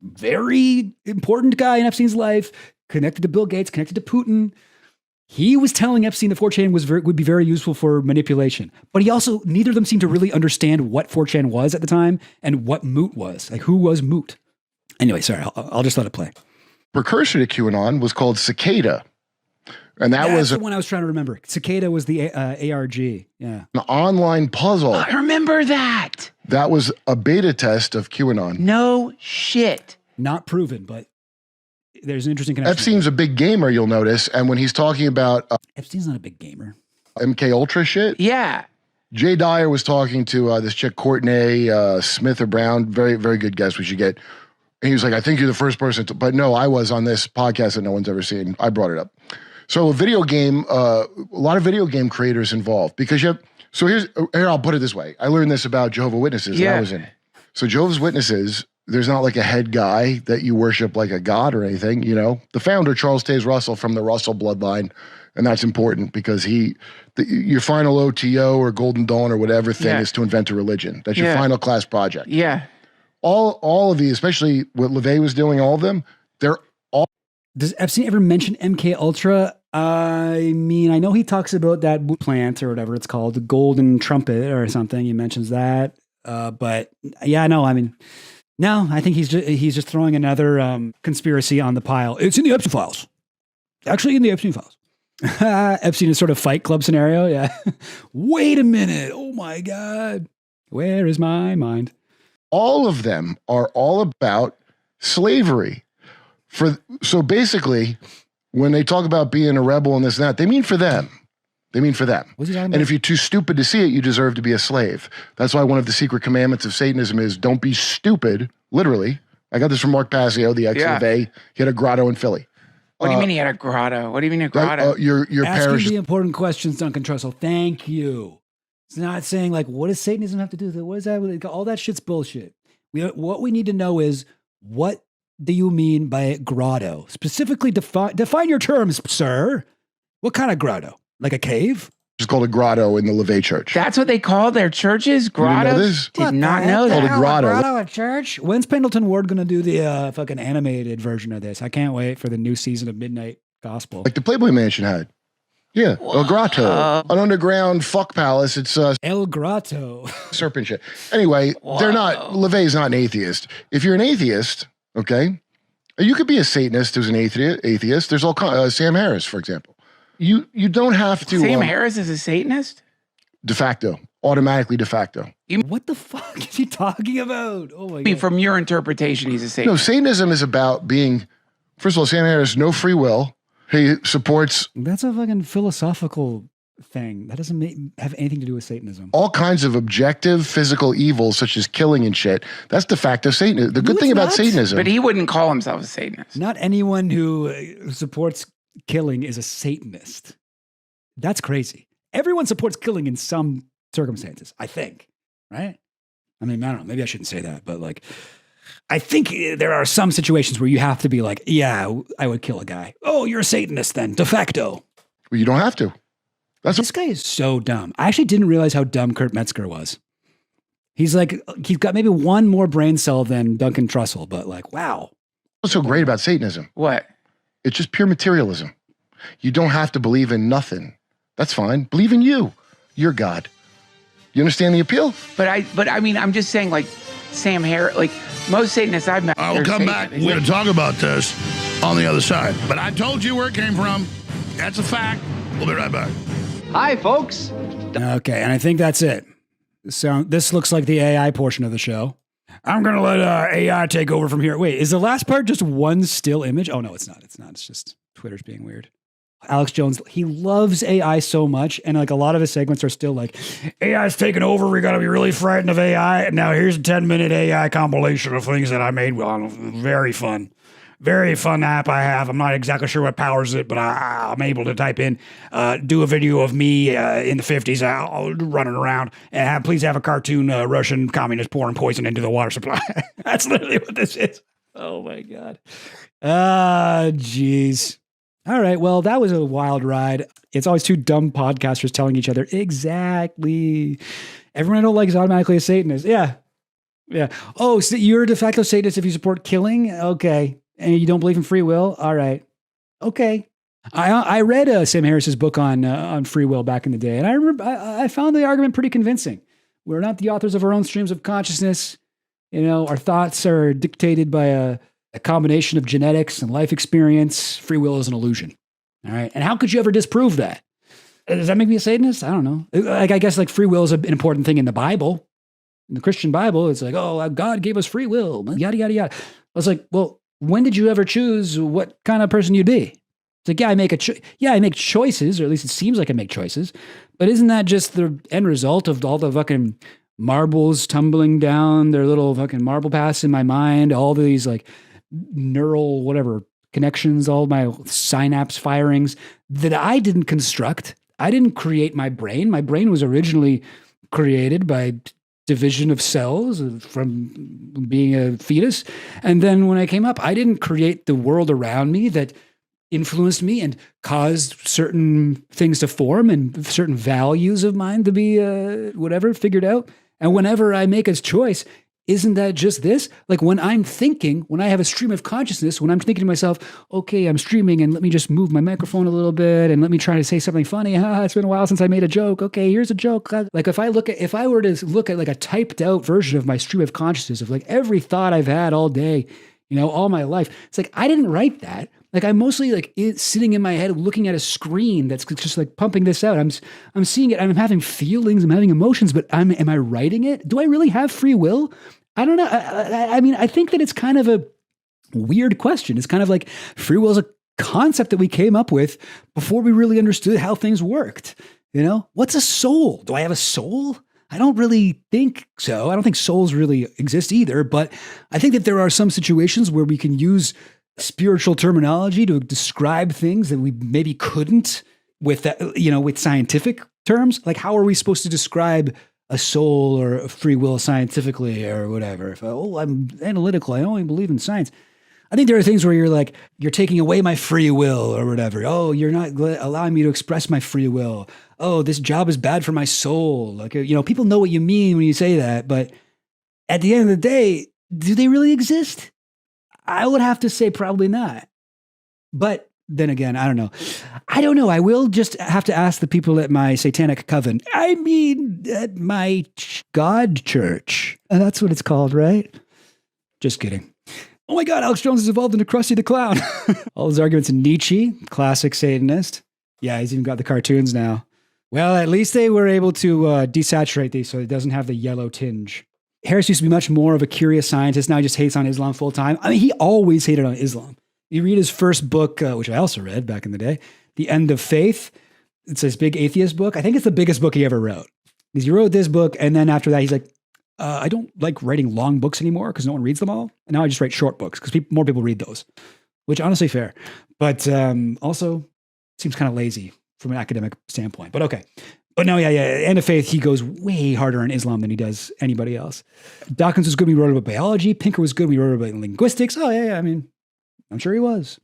very important guy in Epstein's life, connected to Bill Gates, connected to Putin, he was telling Epstein that 4chan would be very useful for manipulation. But neither of them seemed to really understand what 4chan was at the time and what Moot was. Like, who was Moot? Anyway, sorry, I'll just let it play. Precursor to QAnon was called Cicada. And that was the one I was trying to remember. Cicada was the ARG. Yeah. An online puzzle. I remember that. That was a beta test of QAnon. No shit. Not proven, but there's an interesting connection. Epstein's a big gamer, you'll notice. And when he's talking about Epstein's not a big gamer. MK Ultra shit. Yeah. Jay Dyer was talking to this chick, Courtney Smith or Brown. Very, very good guest we should get. And he was like, I think you're the first person to, but no, I was on this podcast that no one's ever seen. I brought it up. So a lot of video game creators involved because here I'll put it this way. I learned this about Jehovah's Witnesses that I was in. So Jehovah's Witnesses, there's not like a head guy that you worship like a god or anything, you know. The founder, Charles Taze Russell, from the Russell bloodline, and that's important because your final OTO or Golden Dawn or whatever thing is to invent a religion. That's your final class project. Yeah. All of these, especially what LaVey was doing, all of them, they're all Does Epstein ever mention MK Ultra? I mean, I know he talks about that plant or whatever it's called, the golden trumpet or something. He mentions that. But yeah, no, I mean, no, I think he's just throwing another conspiracy on the pile. It's in the Epstein files. Actually, in the Epstein files. Epstein is sort of Fight Club scenario. Yeah. Wait a minute. Oh my God. Where is my mind? All of them are all about slavery. So basically, when they talk about being a rebel and this and that, they mean for them. They mean for them. What's he talking about? And if you're too stupid to see it, you deserve to be a slave. That's why one of the secret commandments of Satanism is don't be stupid, literally. I got this from Mark Passio, the ex of A. He had a grotto in Philly. What do you mean he had a grotto? What do you mean a grotto? Your Asking parish. the important questions, Duncan Trussell. Thank you. It's not saying like, what does Satanism have to do with it? What is that? All that shit's bullshit. What we need to know is, what do you mean by grotto? Specifically define your terms, sir. What kind of grotto? Like a cave? It's called a grotto in the LaVey Church. That's what they call their churches? Grottos? Did not know that. Called a grotto. Grotto at church? When's Pendleton Ward going to do the fucking animated version of this? I can't wait for the new season of Midnight Gospel. Like the Playboy Mansion had. Yeah, a grotto. An underground fuck palace. It's El Grotto. Serpent shit. Anyway, they're not, LaVey's not an atheist. If you're an atheist, okay, you could be a Satanist who's an atheist. There's all kinds, Sam Harris, for example. You don't have to. Sam Harris is a Satanist? De facto. Automatically de facto. What the fuck is he talking about? Oh my I mean, God. from your interpretation, he's a Satanist. No, Satanism is about being, first of all, Sam Harris, no free will. He supports. That's a fucking philosophical thing. That doesn't have anything to do with Satanism. All kinds of objective physical evils, such as killing and shit. That's de facto Satanism. The good thing about Satanism. But he wouldn't call himself a Satanist. Not anyone who supports killing is a Satanist. That's crazy. Everyone supports killing in some circumstances, I think. Right? I mean, I don't know. Maybe I shouldn't say that, but like, I think there are some situations where you have to be like, yeah, I would kill a guy. Oh, you're a Satanist then, de facto. Well, you don't have to. This guy is so dumb. I actually didn't realize how dumb Kurt Metzger was. He's got maybe one more brain cell than Duncan Trussell, but like, wow. What's so great about Satanism? What? It's just pure materialism. You don't have to believe in nothing. That's fine. Believe in you. You're God. You understand the appeal? But I mean, I'm just saying, like, Sam Harris, like, most Satanists I've met. I will come back. We're going to talk about this on the other side. But I told you where it came from. That's a fact. We'll be right back. Hi, folks. Okay, and I think that's it. So this looks like the AI portion of the show. I'm going to let AI take over from here. Wait, is the last part just one still image? Oh, no, it's not. It's not. It's just Twitter's being weird. Alex Jones, he loves AI so much, and like a lot of his segments are still like, AI's taking over, we got to be really frightened of AI, and now here's a 10-minute AI compilation of things that I made. Well, very fun app I have. I'm not exactly sure what powers it, but I'm able to type in, do a video of me in the 50s running around, and please have a cartoon Russian communist pouring poison into the water supply. That's literally what this is. Oh my God. Jeez. All right, well, that was a wild ride. It's always two dumb podcasters telling each other, exactly. Everyone I don't like is automatically a Satanist. Yeah. Oh, so you're a de facto Satanist if you support killing? Okay. And you don't believe in free will? All right. Okay. I read Sam Harris's book on free will back in the day, and I remember I found the argument pretty convincing. We're not the authors of our own streams of consciousness. You know, our thoughts are dictated by a combination of genetics and life experience. Free will is an illusion. All right. And how could you ever disprove that? Does that make me a Satanist? I don't know. Like, I guess like free will is an important thing in the Bible. In the Christian Bible, it's like, oh, God gave us free will, yada, yada, yada. I was like, well, when did you ever choose what kind of person you'd be? It's like, yeah, I make choices, or at least it seems like I make choices. But isn't that just the end result of all the fucking marbles tumbling down their little fucking marble paths in my mind? All these like neural whatever connections, all my synapse firings that I didn't construct. I didn't create my brain. My brain was originally created by division of cells from being a fetus. And then when I came up, I didn't create the world around me that influenced me and caused certain things to form and certain values of mine to be whatever figured out. And whenever I make a choice, isn't that just this? Like when I'm thinking, when I have a stream of consciousness, when I'm thinking to myself, okay, I'm streaming and let me just move my microphone a little bit and let me try to say something funny. It's been a while since I made a joke. Okay, here's a joke. Like if I were to look at like a typed out version of my stream of consciousness of like every thought I've had all day, all my life, it's like, I didn't write that. Like I'm mostly like sitting in my head looking at a screen that's just like pumping this out. I'm seeing it. I'm having feelings. I'm having emotions. But am I writing it? Do I really have free will? I don't know. I mean, I think that it's kind of a weird question. It's kind of like free will is a concept that we came up with before we really understood how things worked. What's a soul? Do I have a soul? I don't really think so. I don't think souls really exist either. But I think that there are some situations where we can use spiritual terminology to describe things that we maybe couldn't with that, with scientific terms. Like how are we supposed to describe a soul or a free will scientifically or whatever? If I'm analytical, I only believe in science. I think there are things where you're taking away my free will or whatever. Oh, you're not allowing me to express my free will. Oh, this job is bad for my soul. Like, people know what you mean when you say that, but at the end of the day, do they really exist? I would have to say probably not. But then again, I don't know. I will just have to ask the people at my satanic coven. I mean, at my God church. That's what it's called, right? Just kidding. Oh my God, Alex Jones has evolved into Krusty the Clown. All his arguments in Nietzsche, classic Satanist. Yeah, he's even got the cartoons now. Well, at least they were able to desaturate these so it doesn't have the yellow tinge. Harris used to be much more of a curious scientist. Now he just hates on Islam full time. I mean, he always hated on Islam. You read his first book, which I also read back in the day, The End of Faith. It's this big atheist book. I think it's the biggest book he ever wrote. Because he wrote this book, and then after that, he's like, I don't like writing long books anymore because no one reads them all. And now I just write short books because more people read those, which honestly fair. But also seems kind of lazy from an academic standpoint. But okay. But no, yeah. End of Faith, he goes way harder on Islam than he does anybody else. Dawkins was good when he wrote about biology. Pinker was good when he wrote about linguistics. Oh, yeah. I mean, I'm sure he was.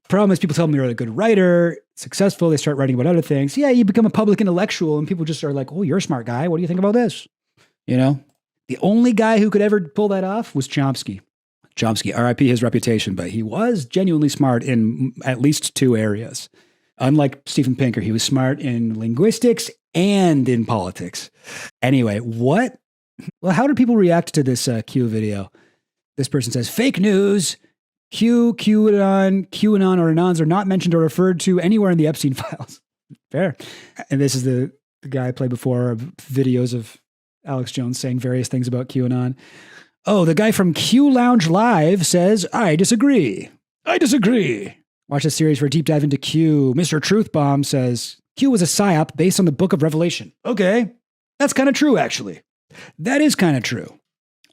Problem is people tell him you're a good writer, successful. They start writing about other things. Yeah, you become a public intellectual and people just are like, oh, you're a smart guy. What do you think about this? The only guy who could ever pull that off was Chomsky. Chomsky, RIP his reputation, but he was genuinely smart in at least two areas. Unlike Steven Pinker, he was smart in linguistics and in politics. Anyway, what? Well, how do people react to this Q video? This person says, fake news. QAnon or Anons are not mentioned or referred to anywhere in the Epstein files. Fair. And this is the guy I played before, videos of Alex Jones saying various things about QAnon. Oh, the guy from Q Lounge Live says, I disagree. Watch this series for a deep dive into Q. Mr. Truth Bomb says, Q was a PSYOP based on the Book of Revelation. Okay, that's kind of true, actually. That is kind of true.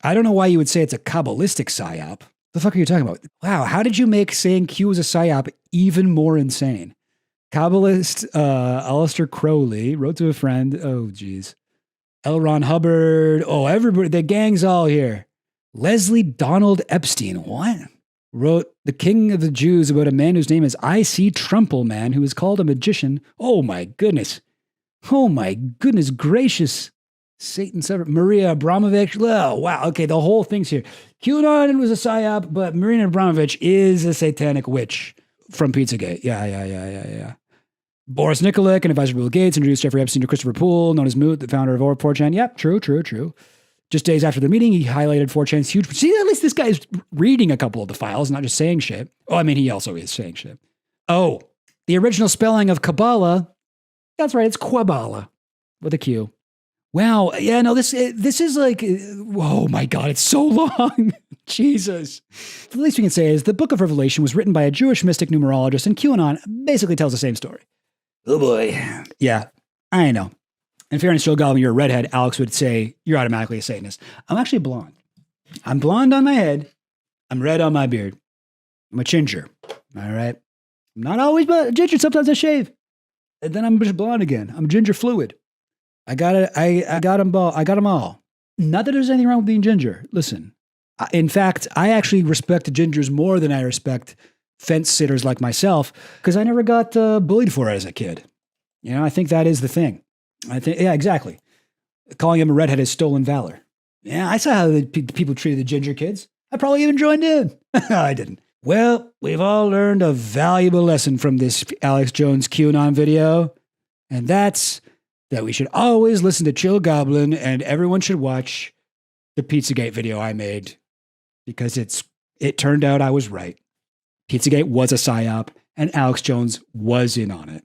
I don't know why you would say it's a Kabbalistic PSYOP. The fuck are you talking about? Wow, how did you make saying Q was a PSYOP even more insane? Kabbalist Aleister Crowley wrote to a friend. Oh, geez. L. Ron Hubbard. Oh, everybody. The gang's all here. Leslie Donald Epstein. What? Wrote The King of the Jews about a man whose name is I.C. Trumpelman, who is called a magician. Oh, my goodness. Oh, my goodness gracious. Satan severed Maria Abramovich. Oh, wow. Okay, the whole thing's here. QAnon was a PSYOP, but Maria Abramovich is a satanic witch from Pizzagate. Yeah. Boris Nikolic, an advisor to Bill Gates, introduced Jeffrey Epstein to Christopher Poole, known as Moot, the founder of 4chan. Yep, true. Just days after the meeting, he highlighted 4chan's huge... See, at least this guy is reading a couple of the files, not just saying shit. Oh, I mean, he also is saying shit. Oh, the original spelling of Kabbalah, that's right, it's Quabala with a Q. Wow, yeah, no, this is like... Oh my God, it's so long. Jesus. The least we can say is the Book of Revelation was written by a Jewish mystic numerologist, and QAnon basically tells the same story. Oh boy. Yeah, I know. In fairness, Joe Goldman, you're a redhead. Alex would say you're automatically a Satanist. I'm actually blonde. I'm blonde on my head. I'm red on my beard. I'm a ginger. All right. I'm not always a ginger. Sometimes I shave. And then I'm just blonde again. I'm ginger fluid. I got it. I got them all. Not that there's anything wrong with being ginger. Listen. In fact, I actually respect gingers more than I respect fence sitters like myself because I never got bullied for it as a kid. I think that is the thing. Yeah, exactly. Calling him a redhead is stolen valor. Yeah, I saw how the people treated the ginger kids. I probably even joined in. I didn't. Well, we've all learned a valuable lesson from this Alex Jones QAnon video, and that's that we should always listen to Chill Goblin, and everyone should watch the Pizzagate video I made, because it turned out I was right. Pizzagate was a PSYOP, and Alex Jones was in on it.